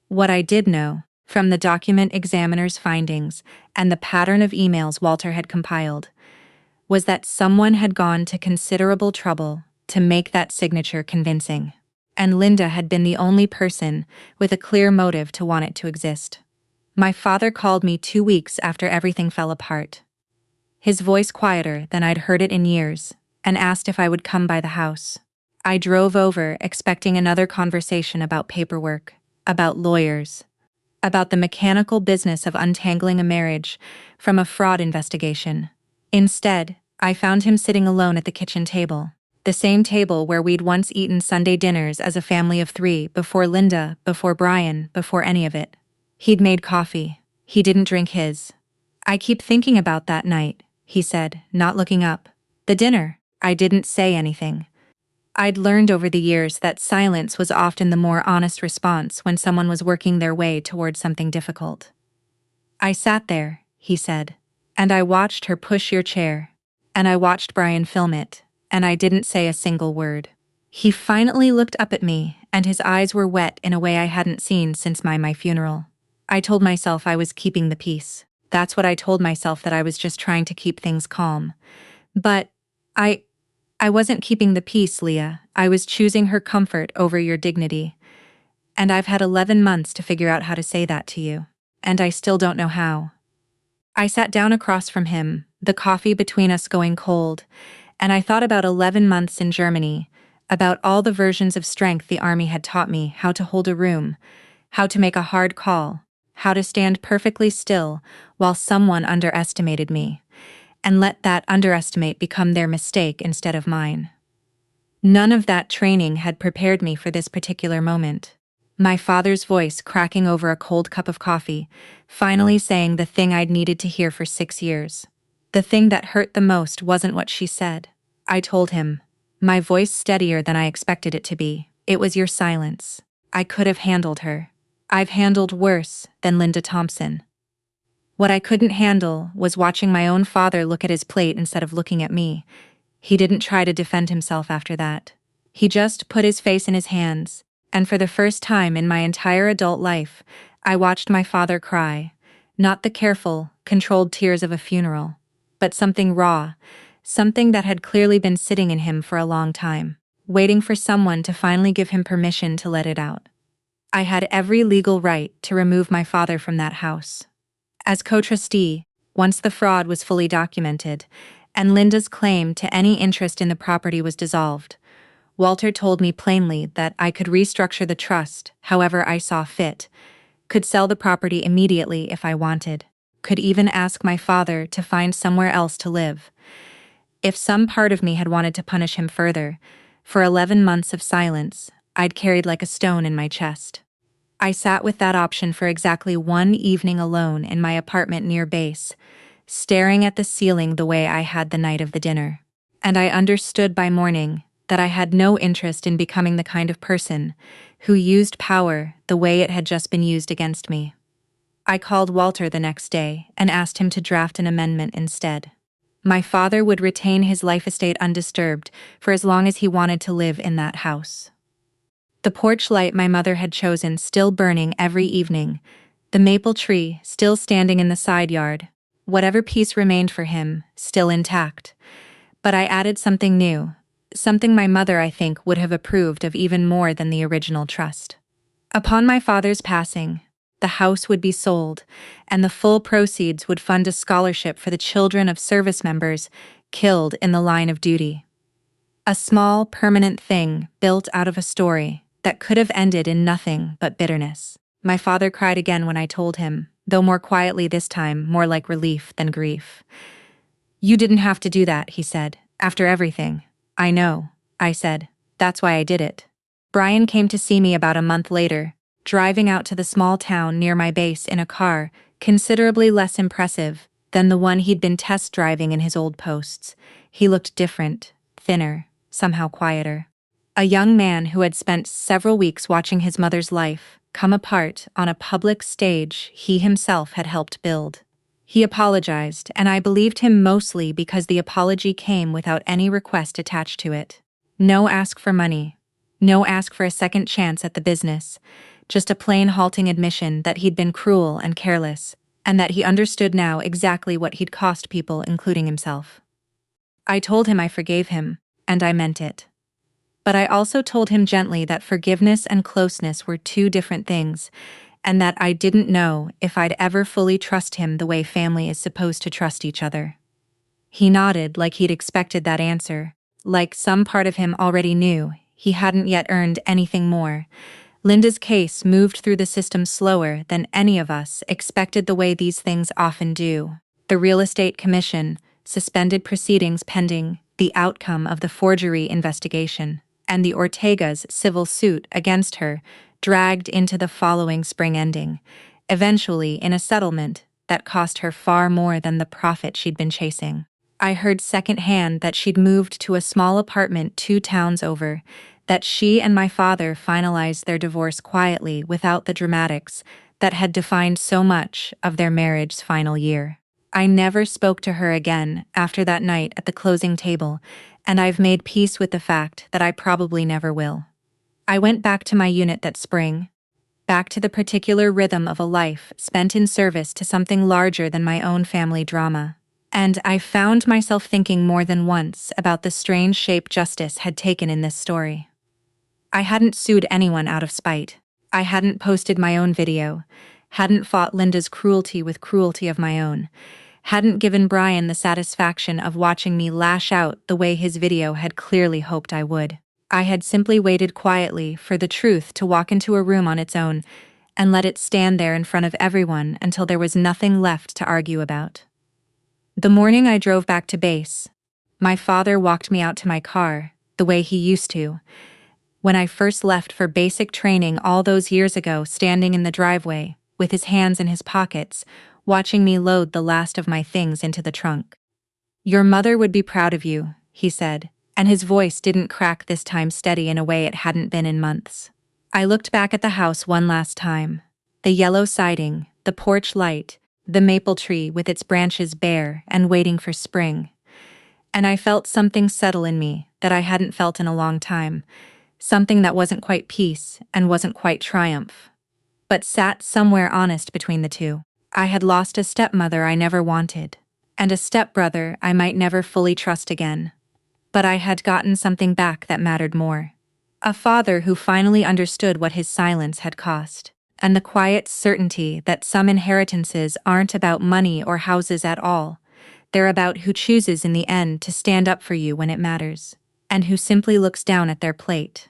What I did know, from the document examiner's findings and the pattern of emails Walter had compiled, was that someone had gone to considerable trouble to make that signature convincing, and Linda had been the only person with a clear motive to want it to exist. My father called me 2 weeks after everything fell apart, his voice quieter than I'd heard it in years, and asked if I would come by the house. I drove over expecting another conversation about paperwork, about lawyers, about the mechanical business of untangling a marriage from a fraud investigation. Instead, I found him sitting alone at the kitchen table, the same table where we'd once eaten Sunday dinners as a family of 3, before Linda, before Brian, before any of it. He'd made coffee. He didn't drink his. "I keep thinking about that night," he said, not looking up. "The dinner." I didn't say anything. I'd learned over the years that silence was often the more honest response when someone was working their way toward something difficult. "I sat there," he said, "and I watched her push your chair, and I watched Brian film it, and I didn't say a single word." He finally looked up at me, and his eyes were wet in a way I hadn't seen since my funeral. I told myself I was keeping the peace. That's what I told myself, that I was just trying to keep things calm. But I wasn't keeping the peace, Leah. I was choosing her comfort over your dignity. And I've had 11 months to figure out how to say that to you. And I still don't know how. I sat down across from him, the coffee between us going cold, and I thought about 11 months in Germany, about all the versions of strength the army had taught me: how to hold a room, how to make a hard call, how to stand perfectly still while someone underestimated me, and let that underestimate become their mistake instead of mine. None of that training had prepared me for this particular moment. My father's voice cracking over a cold cup of coffee, finally saying the thing I'd needed to hear for 6 years. The thing that hurt the most wasn't what she said. I told him, my voice steadier than I expected it to be. It was your silence. I could have handled her. I've handled worse than Linda Thompson. What I couldn't handle was watching my own father look at his plate instead of looking at me. He didn't try to defend himself after that. He just put his face in his hands And for the first time in my entire adult life, I watched my father cry. Not the careful, controlled tears of a funeral, but something raw, something that had clearly been sitting in him for a long time, waiting for someone to finally give him permission to let it out. I had every legal right to remove my father from that house. As co-trustee, once the fraud was fully documented, and Linda's claim to any interest in the property was dissolved, Walter told me plainly that I could restructure the trust however I saw fit, could sell the property immediately if I wanted, could even ask my father to find somewhere else to live. If some part of me had wanted to punish him further, for 11 months of silence, I'd carried like a stone in my chest. I sat with that option for exactly one evening alone in my apartment near base, staring at the ceiling the way I had the night of the dinner. And I understood by morning that I had no interest in becoming the kind of person who used power the way it had just been used against me. I called Walter the next day and asked him to draft an amendment instead. My father would retain his life estate undisturbed for as long as he wanted to live in that house. The porch light my mother had chosen still burning every evening, the maple tree still standing in the side yard, whatever piece remained for him still intact. But I added something new, something my mother, I think, would have approved of even more than the original trust. Upon my father's passing, the house would be sold, and the full proceeds would fund a scholarship for the children of service members killed in the line of duty. A small, permanent thing built out of a story that could have ended in nothing but bitterness. My father cried again when I told him, though more quietly this time, more like relief than grief. "You didn't have to do that," he said, "after everything." "I know," I said. "That's why I did it." Brian came to see me about a month later, driving out to the small town near my base in a car considerably less impressive than the one he'd been test driving in his old posts. He looked different, thinner, somehow quieter. A young man who had spent several weeks watching his mother's life come apart on a public stage he himself had helped build. He apologized, and I believed him mostly because the apology came without any request attached to it. No ask for money. No ask for a second chance at the business. Just a plain halting admission that he'd been cruel and careless, and that he understood now exactly what he'd cost people, including himself. I told him I forgave him, and I meant it. But I also told him gently that forgiveness and closeness were two different things, and that I didn't know if I'd ever fully trust him the way family is supposed to trust each other. He nodded like he'd expected that answer, like some part of him already knew he hadn't yet earned anything more. Linda's case moved through the system slower than any of us expected, the way these things often do. The real estate commission suspended proceedings pending the outcome of the forgery investigation, and the Ortega's civil suit against her dragged into the following spring, ending, eventually in a settlement that cost her far more than the profit she'd been chasing. I heard secondhand that she'd moved to a small apartment 2 towns over, that she and my father finalized their divorce quietly without the dramatics that had defined so much of their marriage's final year. I never spoke to her again after that night at the closing table, and I've made peace with the fact that I probably never will. I went back to my unit that spring, back to the particular rhythm of a life spent in service to something larger than my own family drama. And I found myself thinking more than once about the strange shape justice had taken in this story. I hadn't sued anyone out of spite. I hadn't posted my own video, hadn't fought Linda's cruelty with cruelty of my own, hadn't given Brian the satisfaction of watching me lash out the way his video had clearly hoped I would. I had simply waited quietly for the truth to walk into a room on its own and let it stand there in front of everyone until there was nothing left to argue about. The morning I drove back to base, my father walked me out to my car, the way he used to. When I first left for basic training all those years ago, standing in the driveway, with his hands in his pockets, watching me load the last of my things into the trunk. "Your mother would be proud of you," he said, and his voice didn't crack this time, steady in a way it hadn't been in months. I looked back at the house one last time. The yellow siding, the porch light, the maple tree with its branches bare and waiting for spring. And I felt something settle in me that I hadn't felt in a long time. something that wasn't quite peace and wasn't quite triumph, but sat somewhere honest between the two. I had lost a stepmother I never wanted, and a stepbrother I might never fully trust again. But I had gotten something back that mattered more. A father who finally understood what his silence had cost, and the quiet certainty that some inheritances aren't about money or houses at all. They're about who chooses in the end to stand up for you when it matters, and who simply looks down at their plate.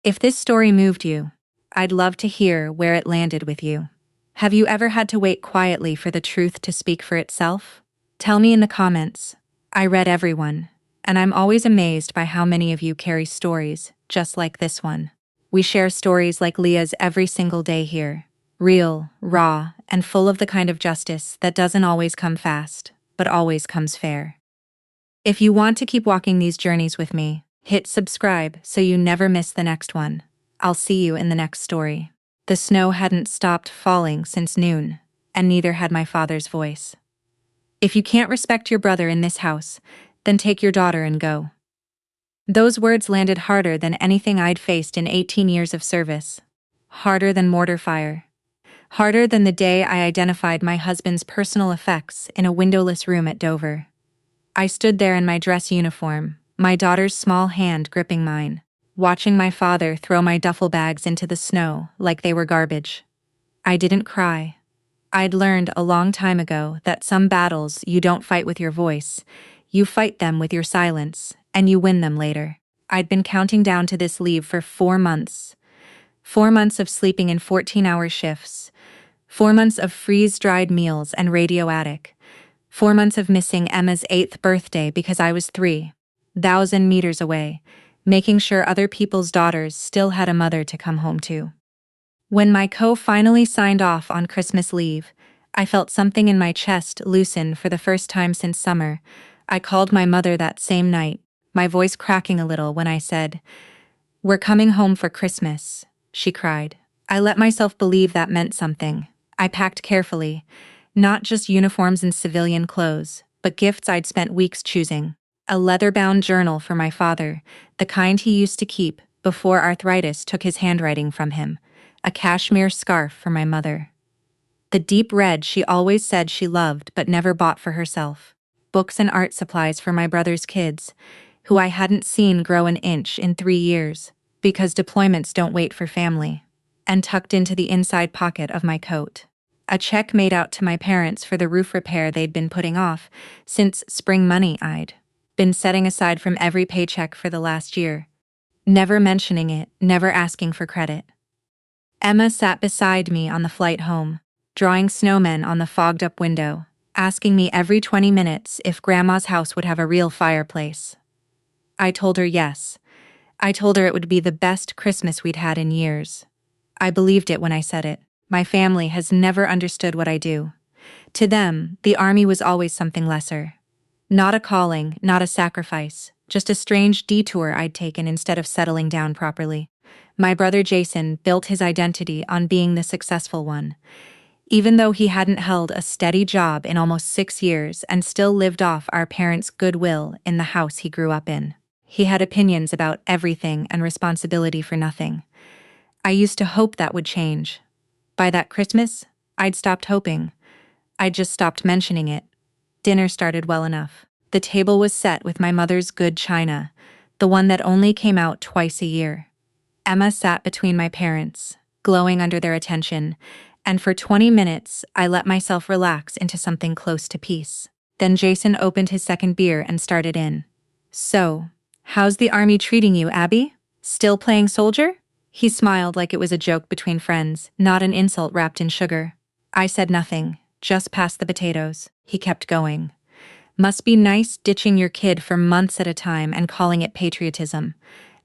If this story moved you, I'd love to hear where it landed with you. Have you ever had to wait quietly for the truth to speak for itself? Tell me in the comments. I read everyone, and I'm always amazed by how many of you carry stories just like this one. We share stories like Leah's every single day here. Real, raw, and full of the kind of justice that doesn't always come fast, but always comes fair. If you want to keep walking these journeys with me, hit subscribe so you never miss the next one. I'll see you in the next story. The snow hadn't stopped falling since noon, and neither had my father's voice. If you can't respect your brother in this house, then take your daughter and go. Those words landed harder than anything I'd faced in 18 years of service. Harder than mortar fire. Harder than the day I identified my husband's personal effects in a windowless room at Dover. I stood there in my dress uniform, my daughter's small hand gripping mine, watching my father throw my duffel bags into the snow like they were garbage. I didn't cry. I'd learned a long time ago that some battles you don't fight with your voice, you fight them with your silence, and you win them later. I'd been counting down to this leave for 4 months. 4 months of sleeping in 14-hour shifts. 4 months of freeze-dried meals and radio attic. 4 months of missing Emma's 8th birthday because I was 3,000 meters away, making sure other people's daughters still had a mother to come home to. When my co finally signed off on Christmas leave, I felt something in my chest loosen for the first time since summer. I called my mother that same night, my voice cracking a little when I said, "We're coming home for Christmas," she cried. I let myself believe that meant something. I packed carefully, not just uniforms and civilian clothes, but gifts I'd spent weeks choosing. A leather-bound journal for my father, the kind he used to keep before arthritis took his handwriting from him. A cashmere scarf for my mother. The deep red she always said she loved but never bought for herself. Books and art supplies for my brother's kids, who I hadn't seen grow an inch in 3 years, because deployments don't wait for family. And tucked into the inside pocket of my coat, a check made out to my parents for the roof repair they'd been putting off since spring money I'd been setting aside from every paycheck for the last year. Never mentioning it, never asking for credit. Emma sat beside me on the flight home, drawing snowmen on the fogged-up window, asking me every 20 minutes if Grandma's house would have a real fireplace. I told her yes. I told her it would be the best Christmas we'd had in years. I believed it when I said it. My family has never understood what I do. To them, the army was always something lesser. Not a calling, not a sacrifice, just a strange detour I'd taken instead of settling down properly. My brother Jason built his identity on being the successful one. Even though he hadn't held a steady job in almost 6 years and still lived off our parents' goodwill in the house he grew up in, he had opinions about everything and responsibility for nothing. I used to hope that would change. By that Christmas, I'd stopped hoping. I'd just stopped mentioning it. Dinner started well enough. The table was set with my mother's good china, the one that only came out twice a year. Emma sat between my parents, glowing under their attention, and for 20 minutes I let myself relax into something close to peace. Then Jason opened his second beer and started in. "So, how's the army treating you, Abby? Still playing soldier?" He smiled like it was a joke between friends, not an insult wrapped in sugar. I said nothing, just pass the potatoes. He kept going. "Must be nice ditching your kid for months at a time and calling it patriotism."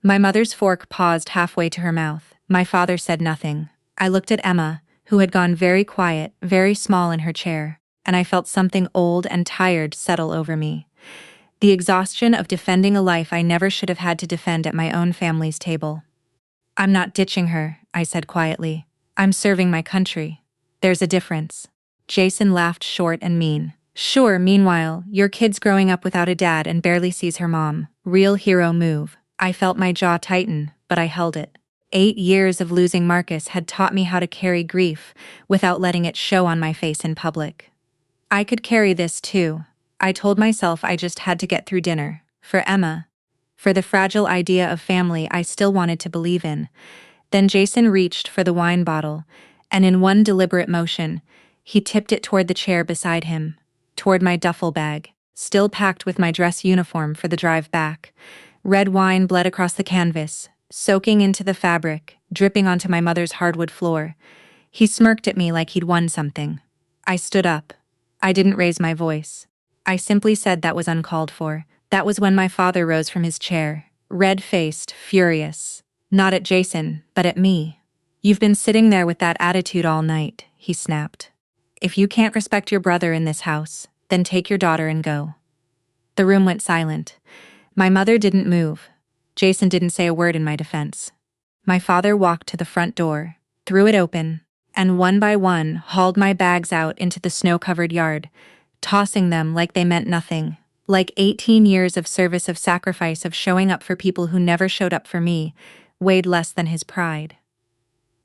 My mother's fork paused halfway to her mouth. My father said nothing. I looked at Emma, who had gone very quiet, very small in her chair, and I felt something old and tired settle over me. The exhaustion of defending a life I never should have had to defend at my own family's table. "I'm not ditching her," I said quietly. "I'm serving my country. There's a difference." Jason laughed short and mean. "Sure, meanwhile, your kid's growing up without a dad and barely sees her mom. Real hero move." I felt my jaw tighten, but I held it. 8 years of losing Marcus had taught me how to carry grief without letting it show on my face in public. I could carry this too. I told myself I just had to get through dinner. For Emma. For the fragile idea of family I still wanted to believe in. Then Jason reached for the wine bottle, and in one deliberate motion, he tipped it toward the chair beside him, toward my duffel bag, still packed with my dress uniform for the drive back. Red wine bled across the canvas, soaking into the fabric, dripping onto my mother's hardwood floor. He smirked at me like he'd won something. I stood up. I didn't raise my voice. I simply said that was uncalled for. That was when my father rose from his chair, red-faced, furious. Not at Jason, but at me. "You've been sitting there with that attitude all night," he snapped. "If you can't respect your brother in this house, then take your daughter and go." The room went silent. My mother didn't move. Jason didn't say a word in my defense. My father walked to the front door, threw it open, and one by one hauled my bags out into the snow-covered yard, tossing them like they meant nothing, like 18 years of service, of sacrifice, of showing up for people who never showed up for me, weighed less than his pride.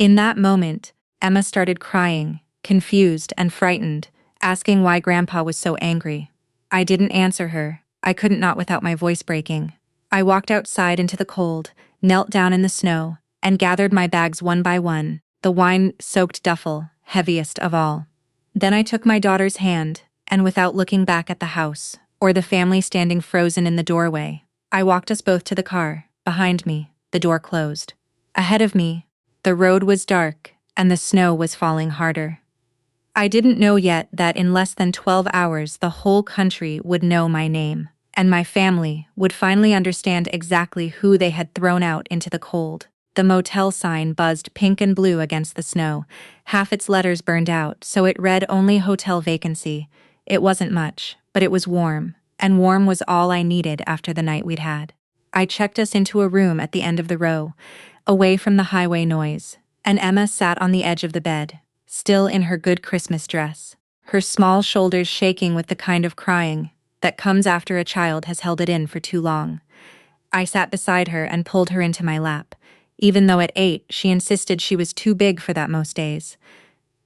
In that moment, Emma started crying, confused and frightened, asking why Grandpa was so angry. I didn't answer her. I couldn't, not without my voice breaking. I walked outside into the cold, knelt down in the snow, and gathered my bags one by one, the wine-soaked duffel, heaviest of all. Then I took my daughter's hand, and without looking back at the house, or the family standing frozen in the doorway, I walked us both to the car. Behind me, the door closed. Ahead of me, the road was dark, and the snow was falling harder. I didn't know yet that in less than 12 hours the whole country would know my name, and my family would finally understand exactly who they had thrown out into the cold. The motel sign buzzed pink and blue against the snow, half its letters burned out, so it read only hotel vacancy. It wasn't much, but it was warm, and warm was all I needed after the night we'd had. I checked us into a room at the end of the row, away from the highway noise, and Emma sat on the edge of the bed, still in her good Christmas dress, her small shoulders shaking with the kind of crying that comes after a child has held it in for too long. I sat beside her and pulled her into my lap, even though at 8 she insisted she was too big for that most days.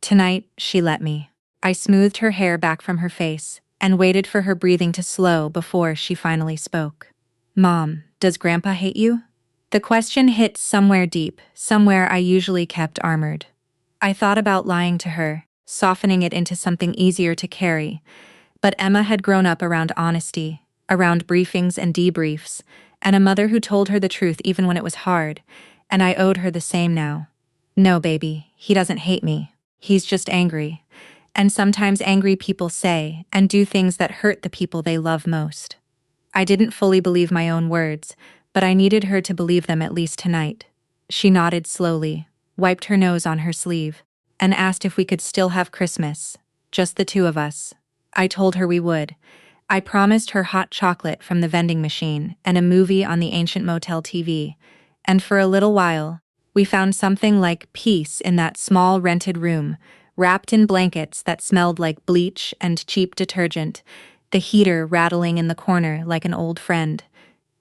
Tonight, she let me. I smoothed her hair back from her face and waited for her breathing to slow before she finally spoke. "Mom, does Grandpa hate you?" The question hit somewhere deep, somewhere I usually kept armored. I thought about lying to her, softening it into something easier to carry, but Emma had grown up around honesty, around briefings and debriefs, and a mother who told her the truth even when it was hard, and I owed her the same now. "No, baby, he doesn't hate me. He's just angry. And sometimes angry people say and do things that hurt the people they love most." I didn't fully believe my own words, but I needed her to believe them at least tonight. She nodded slowly, wiped her nose on her sleeve, and asked if we could still have Christmas, just the two of us. I told her we would. I promised her hot chocolate from the vending machine and a movie on the ancient motel TV, and for a little while, we found something like peace in that small rented room, wrapped in blankets that smelled like bleach and cheap detergent, the heater rattling in the corner like an old friend.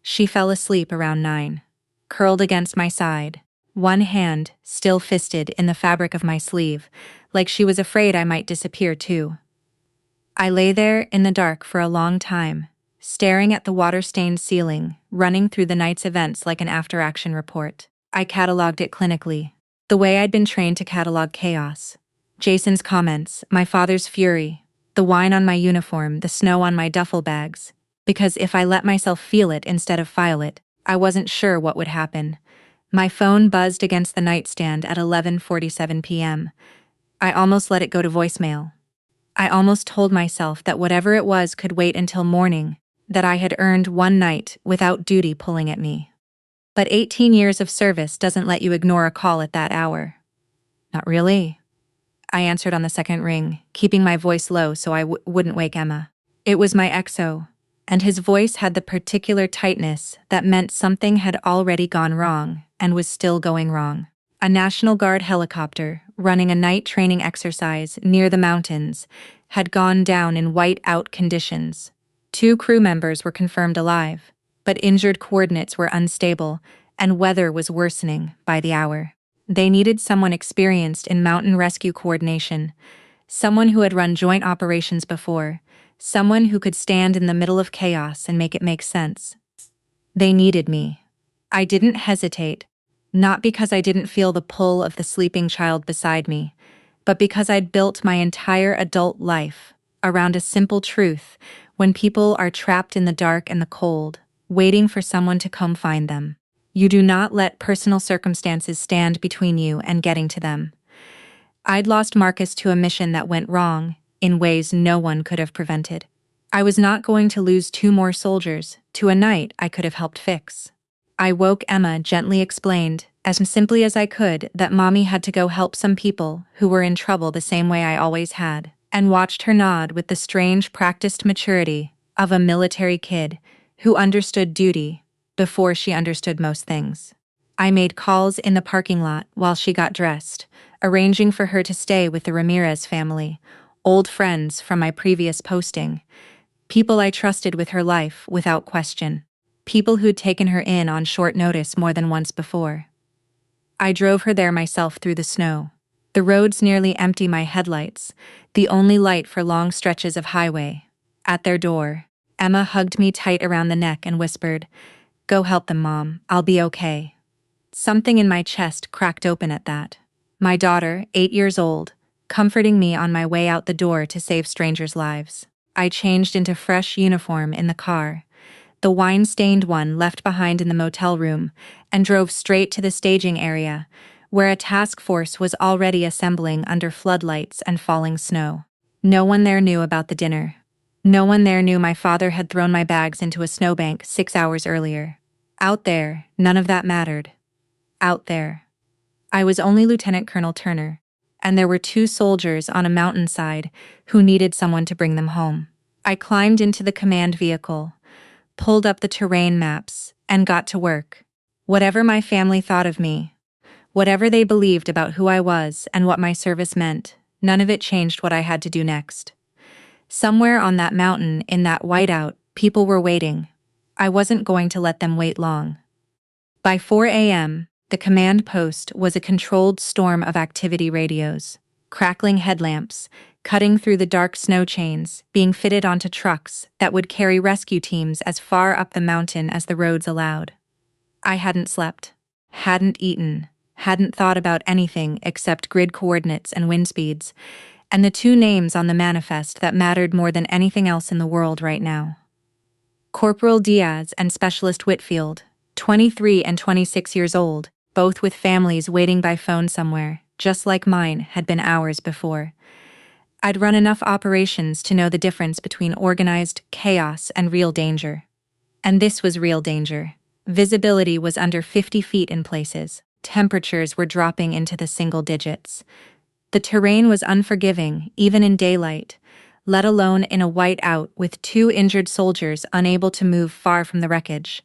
She fell asleep around 9, curled against my side, one hand still fisted in the fabric of my sleeve, like she was afraid I might disappear too. I lay there in the dark for a long time, staring at the water-stained ceiling, running through the night's events like an after-action report. I cataloged it clinically, the way I'd been trained to catalog chaos. Jason's comments, my father's fury, the wine on my uniform, the snow on my duffel bags, because if I let myself feel it instead of file it, I wasn't sure what would happen. My phone buzzed against the nightstand at 11:47 p.m. I almost let it go to voicemail. I almost told myself that whatever it was could wait until morning, that I had earned one night without duty pulling at me. But 18 years of service doesn't let you ignore a call at that hour. "Not really." I answered on the second ring, keeping my voice low so I wouldn't wake Emma. It was my XO, and his voice had the particular tightness that meant something had already gone wrong and was still going wrong. A National Guard helicopter, running a night training exercise near the mountains, had gone down in white-out conditions. 2 crew members were confirmed alive, but injured coordinates were unstable, and weather was worsening by the hour. They needed someone experienced in mountain rescue coordination, someone who had run joint operations before, someone who could stand in the middle of chaos and make it make sense. They needed me. I didn't hesitate, not because I didn't feel the pull of the sleeping child beside me, but because I'd built my entire adult life around a simple truth: when people are trapped in the dark and the cold, waiting for someone to come find them, you do not let personal circumstances stand between you and getting to them. I'd lost Marcus to a mission that went wrong in ways no one could have prevented. I was not going to lose 2 more soldiers to a night I could have helped fix. I woke Emma, gently explained, as simply as I could, that Mommy had to go help some people who were in trouble the same way I always had, and watched her nod with the strange, practiced maturity of a military kid who understood duty before she understood most things. I made calls in the parking lot while she got dressed, arranging for her to stay with the Ramirez family, old friends from my previous posting, people I trusted with her life without question, people who'd taken her in on short notice more than once before. I drove her there myself through the snow, the roads nearly empty, my headlights the only light for long stretches of highway. At their door, Emma hugged me tight around the neck and whispered, "Go help them, Mom, I'll be okay." Something in my chest cracked open at that. My daughter, 8 years old, comforting me on my way out the door to save strangers' lives. I changed into fresh uniform in the car, the wine-stained one left behind in the motel room, and drove straight to the staging area, where a task force was already assembling under floodlights and falling snow. No one there knew about the dinner. No one there knew my father had thrown my bags into a snowbank 6 hours earlier. Out there, none of that mattered. Out there, I was only Lieutenant Colonel Turner, and there were 2 soldiers on a mountainside who needed someone to bring them home. I climbed into the command vehicle, pulled up the terrain maps, and got to work. Whatever my family thought of me, whatever they believed about who I was and what my service meant, none of it changed what I had to do next. Somewhere on that mountain, in that whiteout, people were waiting. I wasn't going to let them wait long. By 4 a.m., the command post was a controlled storm of activity radios, crackling headlamps, cutting through the dark snow chains, being fitted onto trucks that would carry rescue teams as far up the mountain as the roads allowed. I hadn't slept, hadn't eaten, hadn't thought about anything except grid coordinates and wind speeds, and the 2 names on the manifest that mattered more than anything else in the world right now. Corporal Diaz and Specialist Whitfield, 23 and 26 years old, both with families waiting by phone somewhere, just like mine had been hours before. I'd run enough operations to know the difference between organized chaos and real danger. And this was real danger. Visibility was under 50 feet in places. Temperatures were dropping into the single digits. The terrain was unforgiving, even in daylight, let alone in a whiteout with 2 injured soldiers unable to move far from the wreckage.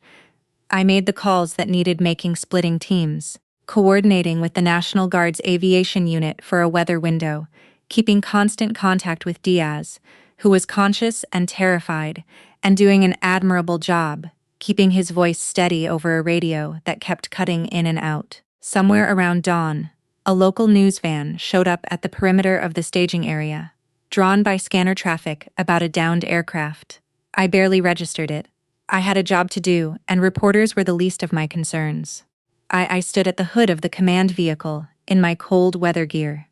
I made the calls that needed making, splitting teams, coordinating with the National Guard's aviation unit for a weather window, keeping constant contact with Diaz, who was conscious and terrified, and doing an admirable job, keeping his voice steady over a radio that kept cutting in and out. Somewhere around dawn, a local news van showed up at the perimeter of the staging area, drawn by scanner traffic about a downed aircraft. I barely registered it. I had a job to do, and reporters were the least of my concerns. I stood at the hood of the command vehicle, in my cold weather gear,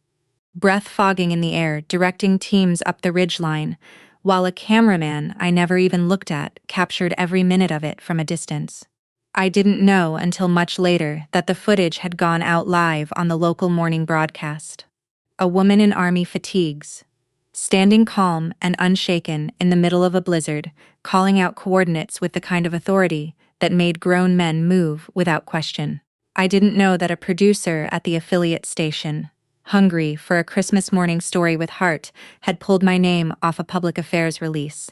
breath fogging in the air, directing teams up the ridgeline, while a cameraman I never even looked at captured every minute of it from a distance. I didn't know until much later that the footage had gone out live on the local morning broadcast. A woman in army fatigues, standing calm and unshaken in the middle of a blizzard, calling out coordinates with the kind of authority that made grown men move without question. I didn't know that a producer at the affiliate station, hungry for a Christmas morning story with heart, had pulled my name off a public affairs release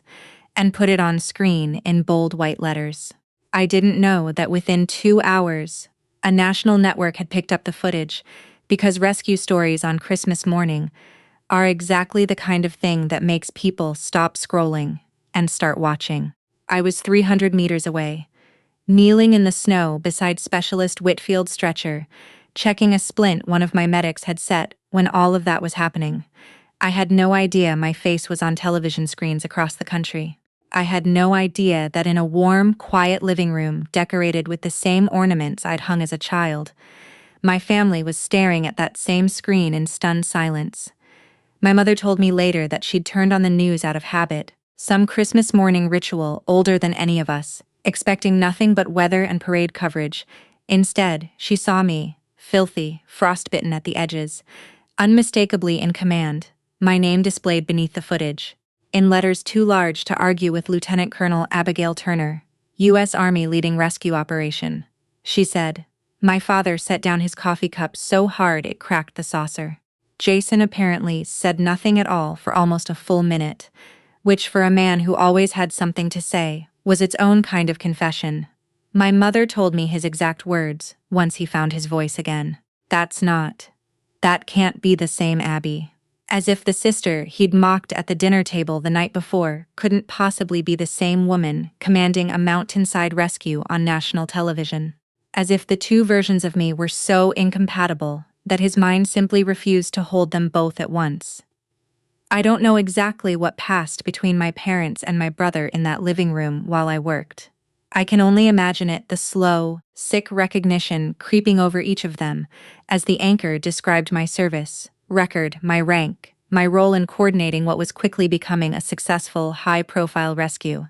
and put it on screen in bold white letters. I didn't know that within 2 hours, a national network had picked up the footage, because rescue stories on Christmas morning are exactly the kind of thing that makes people stop scrolling and start watching. I was 300 meters away, kneeling in the snow beside Specialist Whitfield's stretcher, checking a splint one of my medics had set when all of that was happening. I had no idea my face was on television screens across the country. I had no idea that in a warm, quiet living room decorated with the same ornaments I'd hung as a child, my family was staring at that same screen in stunned silence. My mother told me later that she'd turned on the news out of habit, some Christmas morning ritual older than any of us, expecting nothing but weather and parade coverage. Instead, she saw me, filthy, frostbitten at the edges, unmistakably in command, my name displayed beneath the footage, in letters too large to argue with Lieutenant Colonel Abigail Turner, U.S. Army leading rescue operation. She said. My father set down his coffee cup so hard it cracked the saucer. Jason apparently said nothing at all for almost a full minute, which for a man who always had something to say, was its own kind of confession. My mother told me his exact words, once he found his voice again. That can't be the same Abby. As if the sister he'd mocked at the dinner table the night before couldn't possibly be the same woman commanding a mountainside rescue on national television. As if the two versions of me were so incompatible that his mind simply refused to hold them both at once. I don't know exactly what passed between my parents and my brother in that living room while I worked. I can only imagine it, the slow, sick recognition creeping over each of them as the anchor described my service, record, my rank, my role in coordinating what was quickly becoming a successful, high-profile rescue.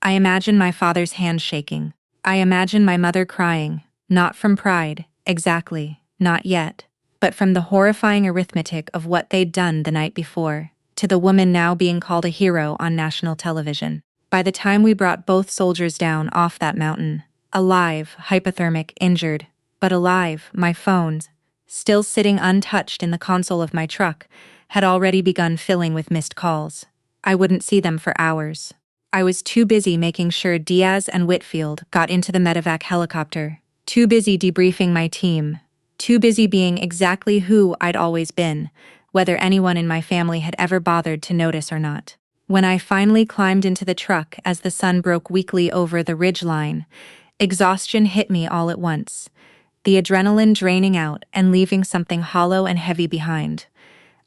I imagine my father's hand shaking. I imagine my mother crying, not from pride, exactly, not yet, but from the horrifying arithmetic of what they'd done the night before, to the woman now being called a hero on national television. By the time we brought both soldiers down off that mountain, alive, hypothermic, injured, but alive, my phones, still sitting untouched in the console of my truck, had already begun filling with missed calls. I wouldn't see them for hours. I was too busy making sure Diaz and Whitfield got into the medevac helicopter, too busy debriefing my team, too busy being exactly who I'd always been, whether anyone in my family had ever bothered to notice or not. When I finally climbed into the truck as the sun broke weakly over the ridgeline, exhaustion hit me all at once, the adrenaline draining out and leaving something hollow and heavy behind.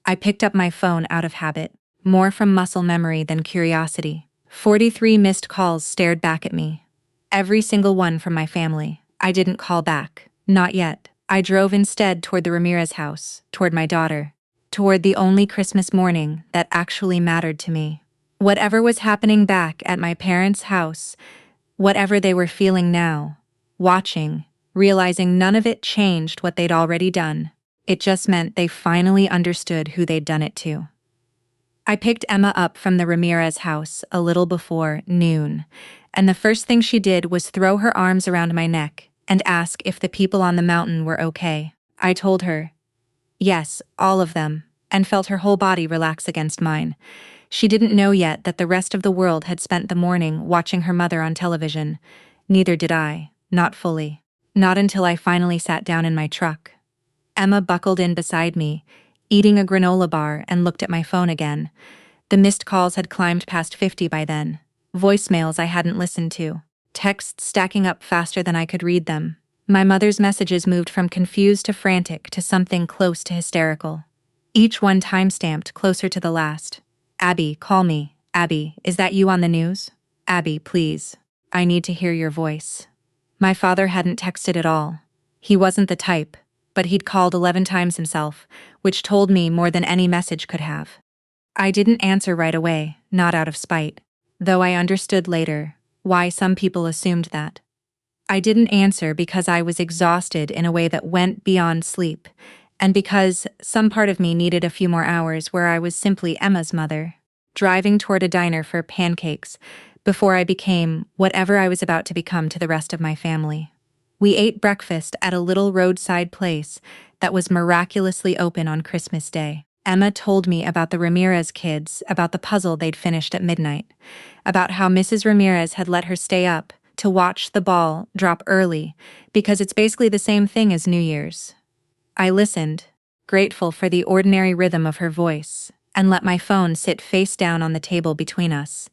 I picked up my phone out of habit, more from muscle memory than curiosity. 43 missed calls stared back at me. Every single one from my family. I didn't call back. Not yet. I drove instead toward the Ramirez house, toward my daughter, toward the only Christmas morning that actually mattered to me. Whatever was happening back at my parents' house, whatever they were feeling now, watching, realizing none of it changed what they'd already done. It just meant they finally understood who they'd done it to. I picked Emma up from the Ramirez house a little before noon, and the first thing she did was throw her arms around my neck and ask if the people on the mountain were okay. I told her, yes, all of them, and felt her whole body relax against mine. She didn't know yet that the rest of the world had spent the morning watching her mother on television. Neither did I, not fully. Not until I finally sat down in my truck. Emma buckled in beside me, eating a granola bar, and looked at my phone again. The missed calls had climbed past 50 by then. Voicemails I hadn't listened to. Texts stacking up faster than I could read them. My mother's messages moved from confused to frantic to something close to hysterical. Each one time-stamped closer to the last. Abby, call me. Abby, is that you on the news? Abby, please. I need to hear your voice. My father hadn't texted at all. He wasn't the type, but he'd called 11 times himself, which told me more than any message could have. I didn't answer right away, not out of spite, though I understood later why some people assumed that. I didn't answer because I was exhausted in a way that went beyond sleep, and because some part of me needed a few more hours where I was simply Emma's mother, driving toward a diner for pancakes before I became whatever I was about to become to the rest of my family. We ate breakfast at a little roadside place that was miraculously open on Christmas Day. Emma told me about the Ramirez kids, about the puzzle they'd finished at midnight, about how Mrs. Ramirez had let her stay up to watch the ball drop early because it's basically the same thing as New Year's. I listened, grateful for the ordinary rhythm of her voice, and let my phone sit face down on the table between us,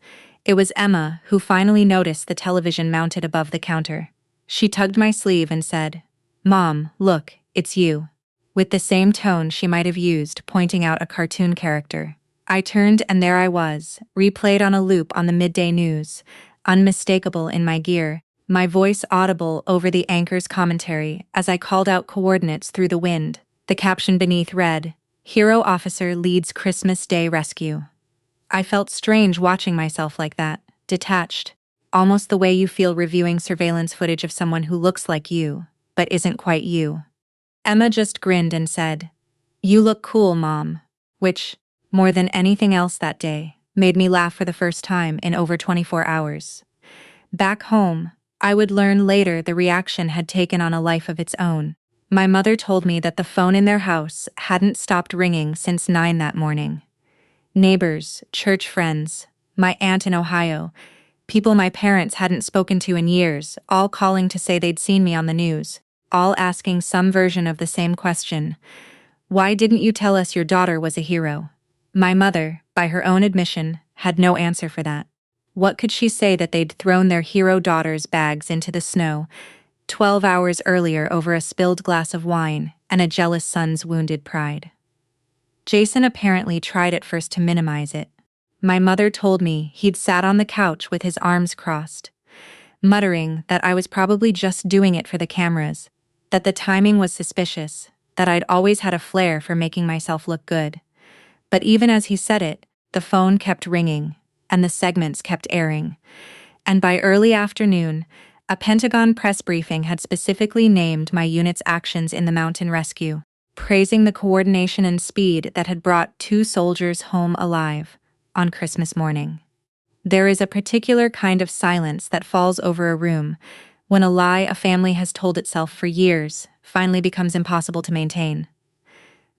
It was Emma who finally noticed the television mounted above the counter. She tugged my sleeve and said, "Mom, look, it's you," with the same tone she might have used pointing out a cartoon character. I turned and there I was, replayed on a loop on the midday news, unmistakable in my gear, my voice audible over the anchor's commentary as I called out coordinates through the wind. The caption beneath read, "Hero Officer Leads Christmas Day Rescue." I felt strange watching myself like that, detached, almost the way you feel reviewing surveillance footage of someone who looks like you, but isn't quite you. Emma just grinned and said, "You look cool, Mom," which, more than anything else that day, made me laugh for the first time in over 24 hours. Back home, I would learn later the reaction had taken on a life of its own. My mother told me that the phone in their house hadn't stopped ringing since 9 that morning. Neighbors, church friends, my aunt in Ohio, people my parents hadn't spoken to in years, all calling to say they'd seen me on the news, all asking some version of the same question. Why didn't you tell us your daughter was a hero? My mother, by her own admission, had no answer for that. What could she say that they'd thrown their hero daughter's bags into the snow 12 hours earlier over a spilled glass of wine and a jealous son's wounded pride? Jason apparently tried at first to minimize it. My mother told me he'd sat on the couch with his arms crossed, muttering that I was probably just doing it for the cameras, that the timing was suspicious, that I'd always had a flair for making myself look good. But even as he said it, the phone kept ringing, and the segments kept airing. And by early afternoon, a Pentagon press briefing had specifically named my unit's actions in the mountain rescue, praising the coordination and speed that had brought 2 soldiers home alive on Christmas morning. There is a particular kind of silence that falls over a room when a lie a family has told itself for years finally becomes impossible to maintain.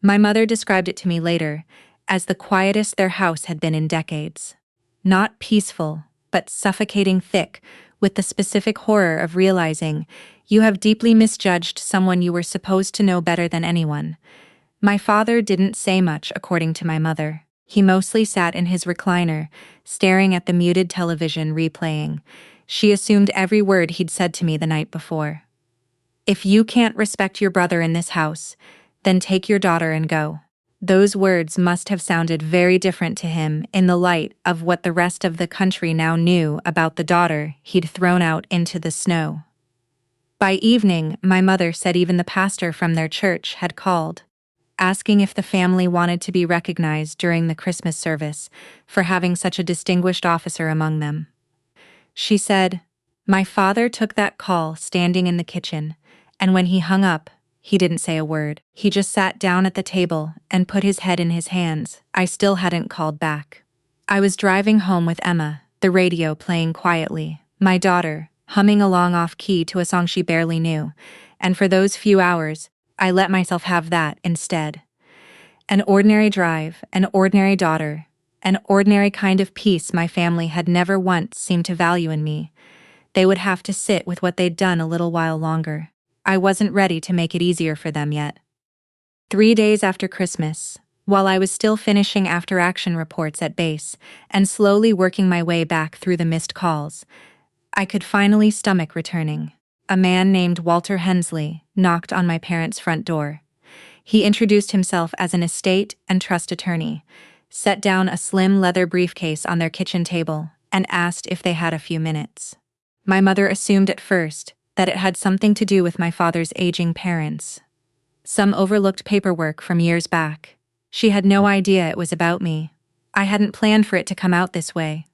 My mother described it to me later as the quietest their house had been in decades. Not peaceful, but suffocating thick, with the specific horror of realizing you have deeply misjudged someone you were supposed to know better than anyone. My father didn't say much, according to my mother. He mostly sat in his recliner, staring at the muted television replaying. She assumed every word he'd said to me the night before. "If you can't respect your brother in this house, then take your daughter and go." Those words must have sounded very different to him in the light of what the rest of the country now knew about the daughter he'd thrown out into the snow. By evening, my mother said even the pastor from their church had called, asking if the family wanted to be recognized during the Christmas service for having such a distinguished officer among them. She said, "My father took that call standing in the kitchen, and when he hung up, he didn't say a word. He just sat down at the table and put his head in his hands." I still hadn't called back. I was driving home with Emma, the radio playing quietly, my daughter humming along off-key to a song she barely knew, and for those few hours, I let myself have that instead. An ordinary drive, an ordinary daughter, an ordinary kind of peace my family had never once seemed to value in me. They would have to sit with what they'd done a little while longer. I wasn't ready to make it easier for them yet. 3 days after Christmas, while I was still finishing after-action reports at base and slowly working my way back through the missed calls, I could finally stomach returning. A man named Walter Hensley knocked on my parents' front door. He introduced himself as an estate and trust attorney, set down a slim leather briefcase on their kitchen table, and asked if they had a few minutes. My mother assumed at first that it had something to do with my father's aging parents. Some overlooked paperwork from years back. She had no idea it was about me. I hadn't planned for it to come out this way.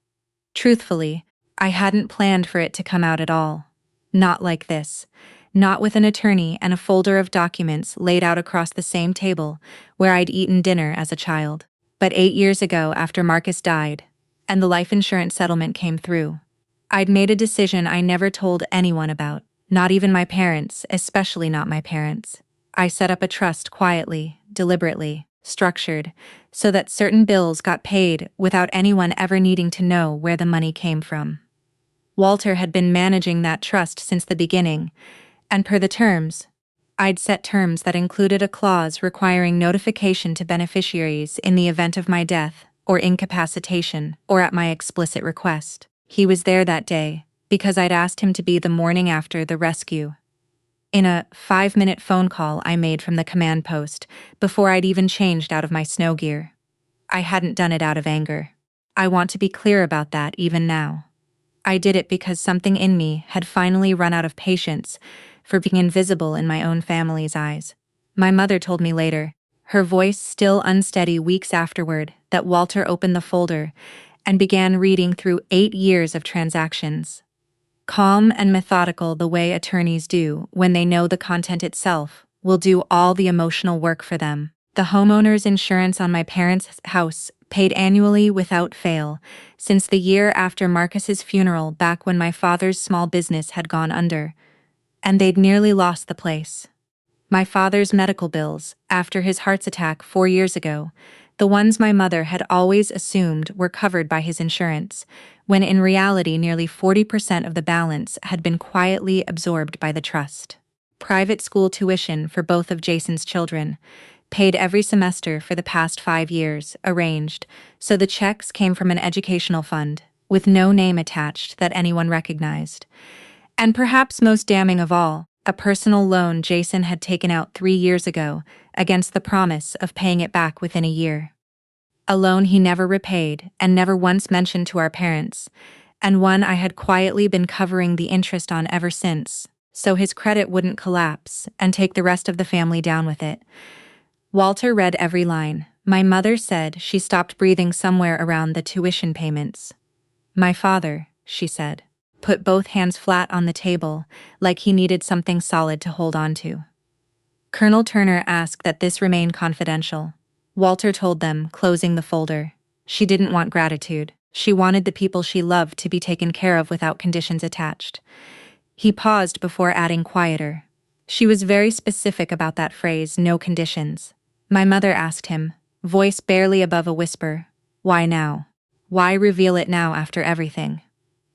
Truthfully, I hadn't planned for it to come out at all. Not like this. Not with an attorney and a folder of documents laid out across the same table where I'd eaten dinner as a child. But 8 years ago, after Marcus died, and the life insurance settlement came through, I'd made a decision I never told anyone about, not even my parents, especially not my parents. I set up a trust quietly, deliberately, structured, so that certain bills got paid without anyone ever needing to know where the money came from. Walter had been managing that trust since the beginning, and per the terms, I'd set terms that included a clause requiring notification to beneficiaries in the event of my death or incapacitation, or at my explicit request. He was there that day, because I'd asked him to be the morning after the rescue. In a 5-minute phone call I made from the command post, before I'd even changed out of my snow gear. I hadn't done it out of anger. I want to be clear about that even now. I did it because something in me had finally run out of patience for being invisible in my own family's eyes. My mother told me later, her voice still unsteady weeks afterward, that Walter opened the folder and began reading through 8 years of transactions. Calm and methodical the way attorneys do when they know the content itself will do all the emotional work for them. The homeowner's insurance on my parents' house paid annually without fail since the year after Marcus's funeral, back when my father's small business had gone under, and they'd nearly lost the place. My father's medical bills, after his heart attack 4 years ago, the ones my mother had always assumed were covered by his insurance, when in reality nearly 40% of the balance had been quietly absorbed by the trust. Private school tuition for both of Jason's children, paid every semester for the past 5 years, arranged so the checks came from an educational fund, with no name attached that anyone recognized. And perhaps most damning of all, a personal loan Jason had taken out 3 years ago, against the promise of paying it back within a year. A loan he never repaid and never once mentioned to our parents, and one I had quietly been covering the interest on ever since, so his credit wouldn't collapse and take the rest of the family down with it. Walter read every line. My mother said she stopped breathing somewhere around the tuition payments. My father, she said, put both hands flat on the table, like he needed something solid to hold on to. Colonel Turner asked that this remain confidential. Walter told them, closing the folder. She didn't want gratitude. She wanted the people she loved to be taken care of without conditions attached. He paused before adding quieter. She was very specific about that phrase, no conditions. My mother asked him, voice barely above a whisper, why now? Why reveal it now after everything?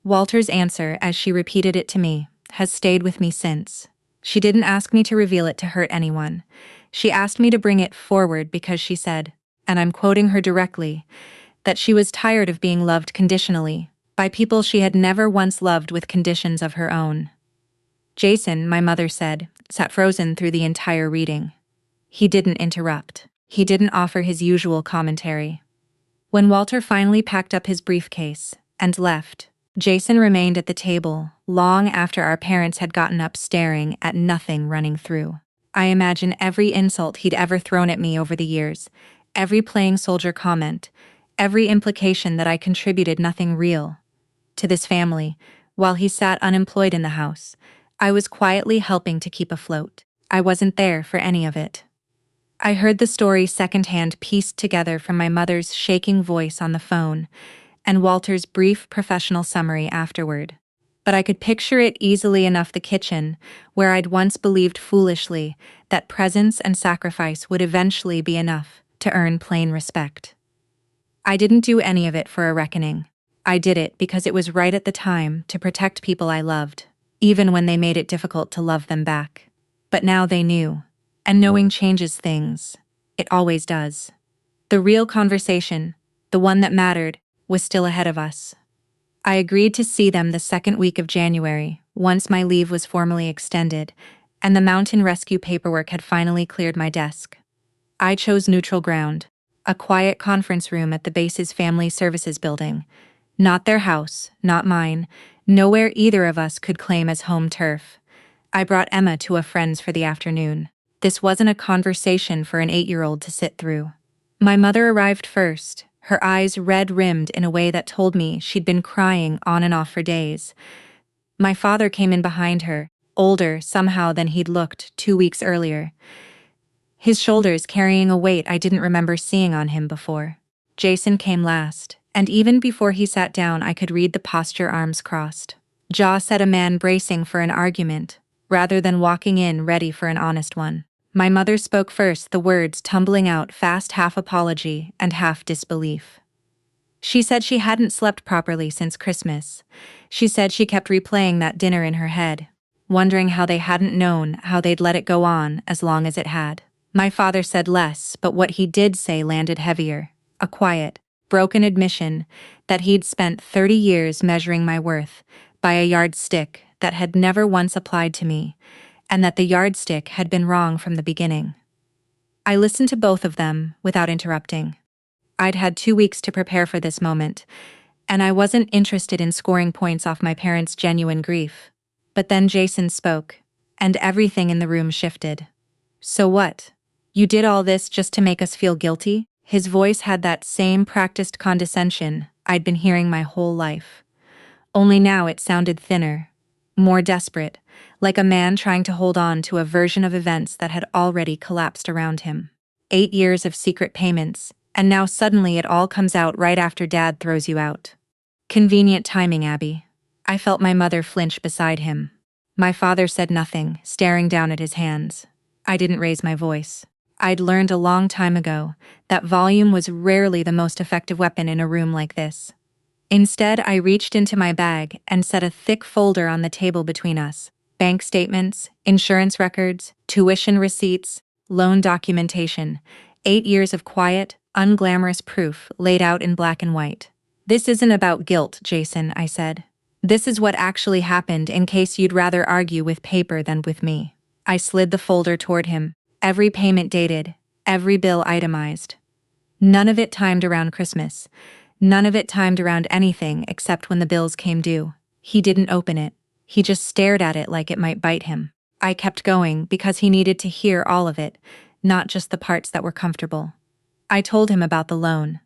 Walter's answer, as she repeated it to me, has stayed with me since. She didn't ask me to reveal it to hurt anyone. She asked me to bring it forward because she said, and I'm quoting her directly, that she was tired of being loved conditionally, by people she had never once loved with conditions of her own. Jason, my mother said, sat frozen through the entire reading. He didn't interrupt. He didn't offer his usual commentary. When Walter finally packed up his briefcase and left, Jason remained at the table long after our parents had gotten up, staring at nothing running through. I imagine every insult he'd ever thrown at me over the years, every playing soldier comment, every implication that I contributed nothing real to this family, while he sat unemployed in the house. I was quietly helping to keep afloat. I wasn't there for any of it. I heard the story secondhand, pieced together from my mother's shaking voice on the phone and Walter's brief professional summary afterward. But I could picture it easily enough, the kitchen, where I'd once believed foolishly that presence and sacrifice would eventually be enough to earn plain respect. I didn't do any of it for a reckoning. I did it because it was right at the time to protect people I loved, even when they made it difficult to love them back. But now they knew, and knowing changes things. It always does. The real conversation, the one that mattered, was still ahead of us. I agreed to see them the second week of January, once my leave was formally extended, and the mountain rescue paperwork had finally cleared my desk. I chose neutral ground, a quiet conference room at the base's family services building. Not their house, not mine, nowhere either of us could claim as home turf. I brought Emma to a friend's for the afternoon. This wasn't a conversation for an 8-year-old to sit through. My mother arrived first, her eyes red-rimmed in a way that told me she'd been crying on and off for days. My father came in behind her, older somehow than he'd looked 2 weeks earlier, his shoulders carrying a weight I didn't remember seeing on him before. Jason came last, and even before he sat down I could read the posture, arms crossed. Jaw set, a man bracing for an argument, rather than walking in ready for an honest one. My mother spoke first, the words tumbling out fast, half apology and half disbelief. She said she hadn't slept properly since Christmas. She said she kept replaying that dinner in her head, wondering how they hadn't known, how they'd let it go on as long as it had. My father said less, but what he did say landed heavier. A quiet, broken admission that he'd spent 30 years measuring my worth by a yardstick that had never once applied to me, and that the yardstick had been wrong from the beginning. I listened to both of them without interrupting. I'd had 2 weeks to prepare for this moment, and I wasn't interested in scoring points off my parents' genuine grief. But then Jason spoke, and everything in the room shifted. "So what? You did all this just to make us feel guilty?" His voice had that same practiced condescension I'd been hearing my whole life. Only now it sounded thinner, more desperate, like a man trying to hold on to a version of events that had already collapsed around him. 8 years of secret payments, and now suddenly it all comes out right after Dad throws you out. Convenient timing, Abby. I felt my mother flinch beside him. My father said nothing, staring down at his hands. I didn't raise my voice. I'd learned a long time ago that volume was rarely the most effective weapon in a room like this. Instead, I reached into my bag and set a thick folder on the table between us. Bank statements, insurance records, tuition receipts, loan documentation, 8 years of quiet, unglamorous proof laid out in black and white. "This isn't about guilt, Jason," I said. "This is what actually happened in case you'd rather argue with paper than with me." I slid the folder toward him, every payment dated, every bill itemized. None of it timed around Christmas. None of it timed around anything except when the bills came due. He didn't open it. He just stared at it like it might bite him. I kept going because he needed to hear all of it, not just the parts that were comfortable. I told him about the loan.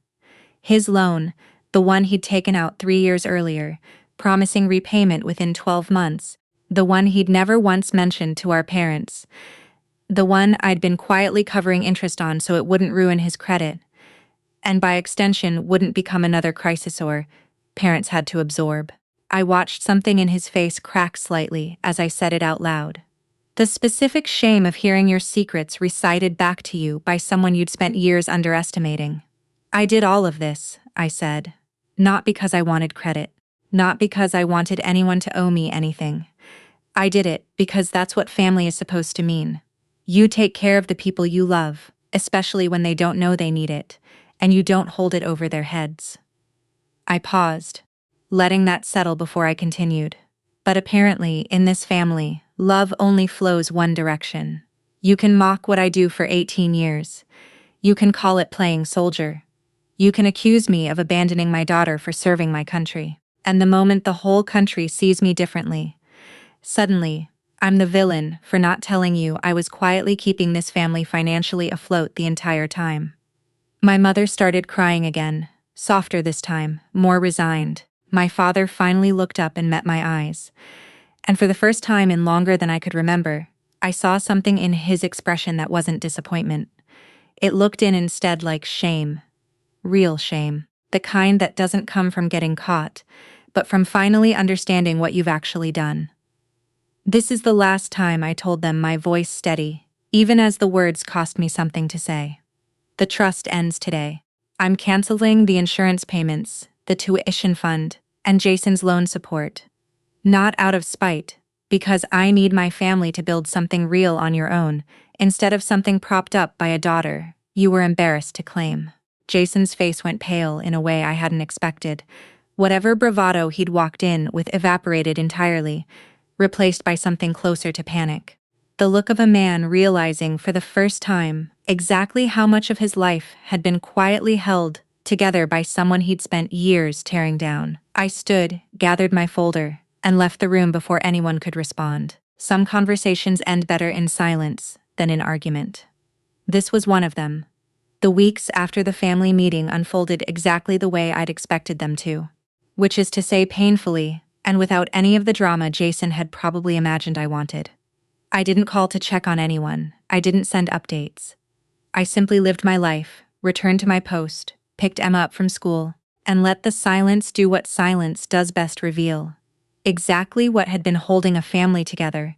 His loan, the one he'd taken out 3 years earlier, promising repayment within 12 months, the one he'd never once mentioned to our parents, the one I'd been quietly covering interest on so it wouldn't ruin his credit, and by extension wouldn't become another crisis or parents had to absorb. I watched something in his face crack slightly as I said it out loud. "The specific shame of hearing your secrets recited back to you by someone you'd spent years underestimating. I did all of this," I said, "not because I wanted credit, not because I wanted anyone to owe me anything. I did it because that's what family is supposed to mean. You take care of the people you love, especially when they don't know they need it, and you don't hold it over their heads." I paused, letting that settle before I continued. "But apparently, in this family, love only flows one direction. You can mock what I do for 18 years. You can call it playing soldier. You can accuse me of abandoning my daughter for serving my country. And the moment the whole country sees me differently, suddenly, I'm the villain for not telling you I was quietly keeping this family financially afloat the entire time." My mother started crying again, softer this time, more resigned. My father finally looked up and met my eyes. And for the first time in longer than I could remember, I saw something in his expression that wasn't disappointment. It looked instead like shame. Real shame. The kind that doesn't come from getting caught, but from finally understanding what you've actually done. "This is the last time," I told them, my voice steady, even as the words cost me something to say. "The trust ends today. I'm canceling the insurance payments, the tuition fund, and Jason's loan support. Not out of spite, because I need my family to build something real on your own, instead of something propped up by a daughter you were embarrassed to claim." Jason's face went pale in a way I hadn't expected. Whatever bravado he'd walked in with evaporated entirely, replaced by something closer to panic. The look of a man realizing for the first time exactly how much of his life had been quietly held together by someone he'd spent years tearing down. I stood, gathered my folder, and left the room before anyone could respond. Some conversations end better in silence than in argument. This was one of them. The weeks after the family meeting unfolded exactly the way I'd expected them to. Which is to say painfully, and without any of the drama Jason had probably imagined I wanted. I didn't call to check on anyone. I didn't send updates. I simply lived my life, returned to my post, picked Emma up from school, and let the silence do what silence does best reveal. Exactly what had been holding a family together.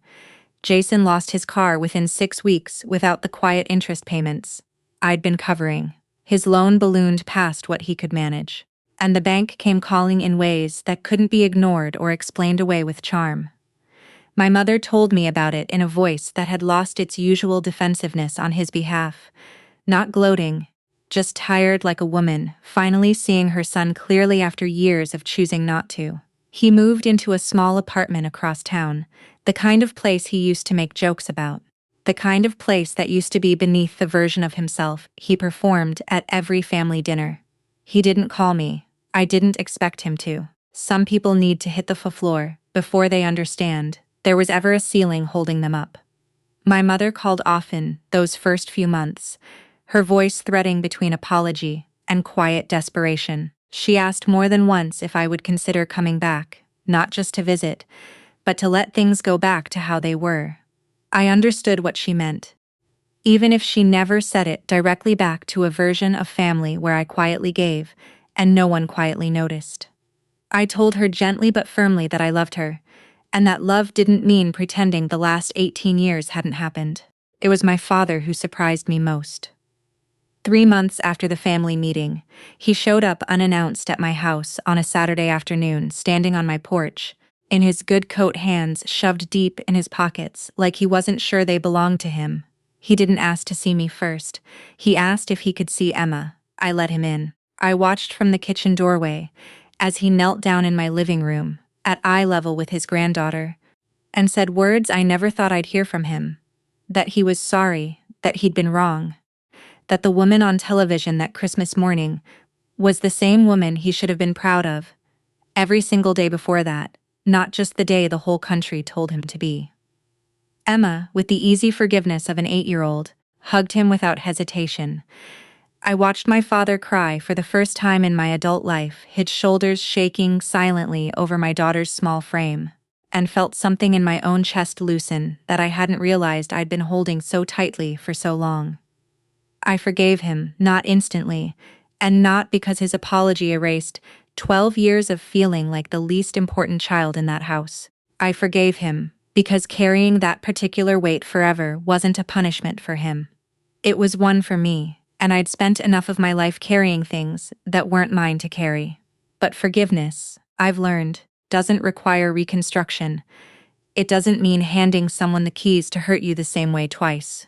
Jason lost his car within 6 weeks without the quiet interest payments I'd been covering. His loan ballooned past what he could manage. And the bank came calling in ways that couldn't be ignored or explained away with charm. My mother told me about it in a voice that had lost its usual defensiveness on his behalf, not gloating, just tired like a woman, finally seeing her son clearly after years of choosing not to. He moved into a small apartment across town, the kind of place he used to make jokes about. The kind of place that used to be beneath the version of himself he performed at every family dinner. He didn't call me. I didn't expect him to. Some people need to hit the floor before they understand there was ever a ceiling holding them up. My mother called often those first few months, her voice threading between apology and quiet desperation. She asked more than once if I would consider coming back, not just to visit, but to let things go back to how they were. I understood what she meant, even if she never said it directly back to a version of family where I quietly gave, and no one quietly noticed. I told her gently but firmly that I loved her, and that love didn't mean pretending the last 18 years hadn't happened. It was my father who surprised me most. 3 months after the family meeting, he showed up unannounced at my house on a Saturday afternoon, standing on my porch, in his good coat, hands shoved deep in his pockets like he wasn't sure they belonged to him. He didn't ask to see me first. He asked if he could see Emma. I let him in. I watched from the kitchen doorway as he knelt down in my living room, at eye level with his granddaughter, and said words I never thought I'd hear from him. That he was sorry, that he'd been wrong. That the woman on television that Christmas morning was the same woman he should have been proud of every single day before that, not just the day the whole country told him to be. Emma, with the easy forgiveness of an 8-year-old, hugged him without hesitation. I watched my father cry for the first time in my adult life, his shoulders shaking silently over my daughter's small frame, and felt something in my own chest loosen that I hadn't realized I'd been holding so tightly for so long. I forgave him, not instantly, and not because his apology erased 12 years of feeling like the least important child in that house. I forgave him because carrying that particular weight forever wasn't a punishment for him. It was one for me, and I'd spent enough of my life carrying things that weren't mine to carry. But forgiveness, I've learned, doesn't require reconstruction. It doesn't mean handing someone the keys to hurt you the same way twice.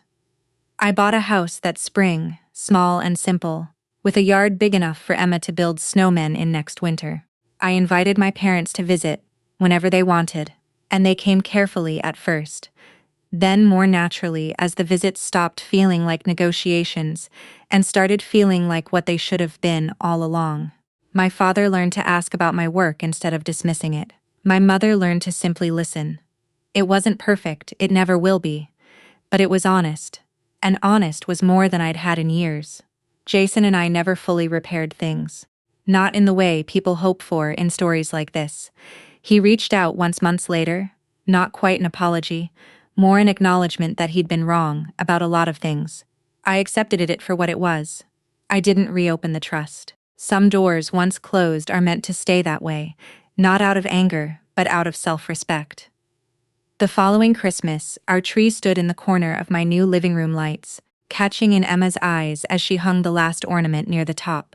I bought a house that spring, small and simple, with a yard big enough for Emma to build snowmen in next winter. I invited my parents to visit whenever they wanted, and they came carefully at first, then more naturally as the visits stopped feeling like negotiations and started feeling like what they should have been all along. My father learned to ask about my work instead of dismissing it. My mother learned to simply listen. It wasn't perfect, it never will be, but it was honest. And honest was more than I'd had in years. Jason and I never fully repaired things. Not in the way people hope for in stories like this. He reached out once months later, not quite an apology, more an acknowledgement that he'd been wrong about a lot of things. I accepted it for what it was. I didn't reopen the trust. Some doors once closed are meant to stay that way, not out of anger, but out of self-respect. The following Christmas, our tree stood in the corner of my new living room lights, catching in Emma's eyes as she hung the last ornament near the top.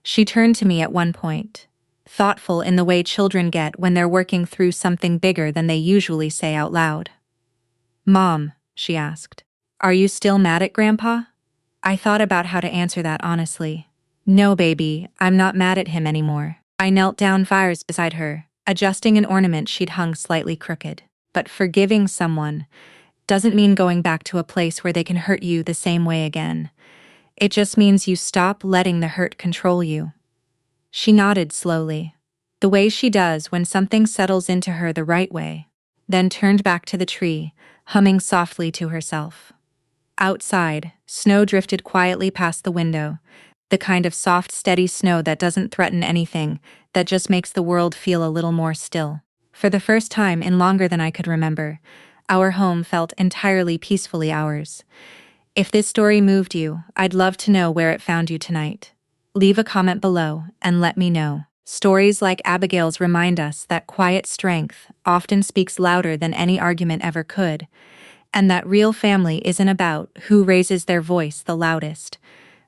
She turned to me at one point, thoughtful in the way children get when they're working through something bigger than they usually say out loud. "Mom," she asked, "are you still mad at Grandpa?" I thought about how to answer that honestly. "No, baby, I'm not mad at him anymore." I knelt down fires beside her, adjusting an ornament she'd hung slightly crooked. But forgiving someone doesn't mean going back to a place where they can hurt you the same way again. It just means you stop letting the hurt control you. She nodded slowly, the way she does when something settles into her the right way, then turned back to the tree, humming softly to herself. Outside, snow drifted quietly past the window, the kind of soft, steady snow that doesn't threaten anything, that just makes the world feel a little more still. For the first time in longer than I could remember, our home felt entirely peacefully ours. If this story moved you, I'd love to know where it found you tonight. Leave a comment below and let me know. Stories like Abigail's remind us that quiet strength often speaks louder than any argument ever could, and that real family isn't about who raises their voice the loudest,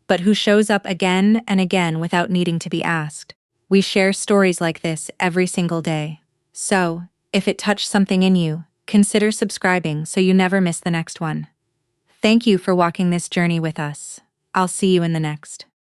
but who shows up again and again without needing to be asked. We share stories like this every single day. So, if it touched something in you, consider subscribing so you never miss the next one. Thank you for walking this journey with us. I'll see you in the next.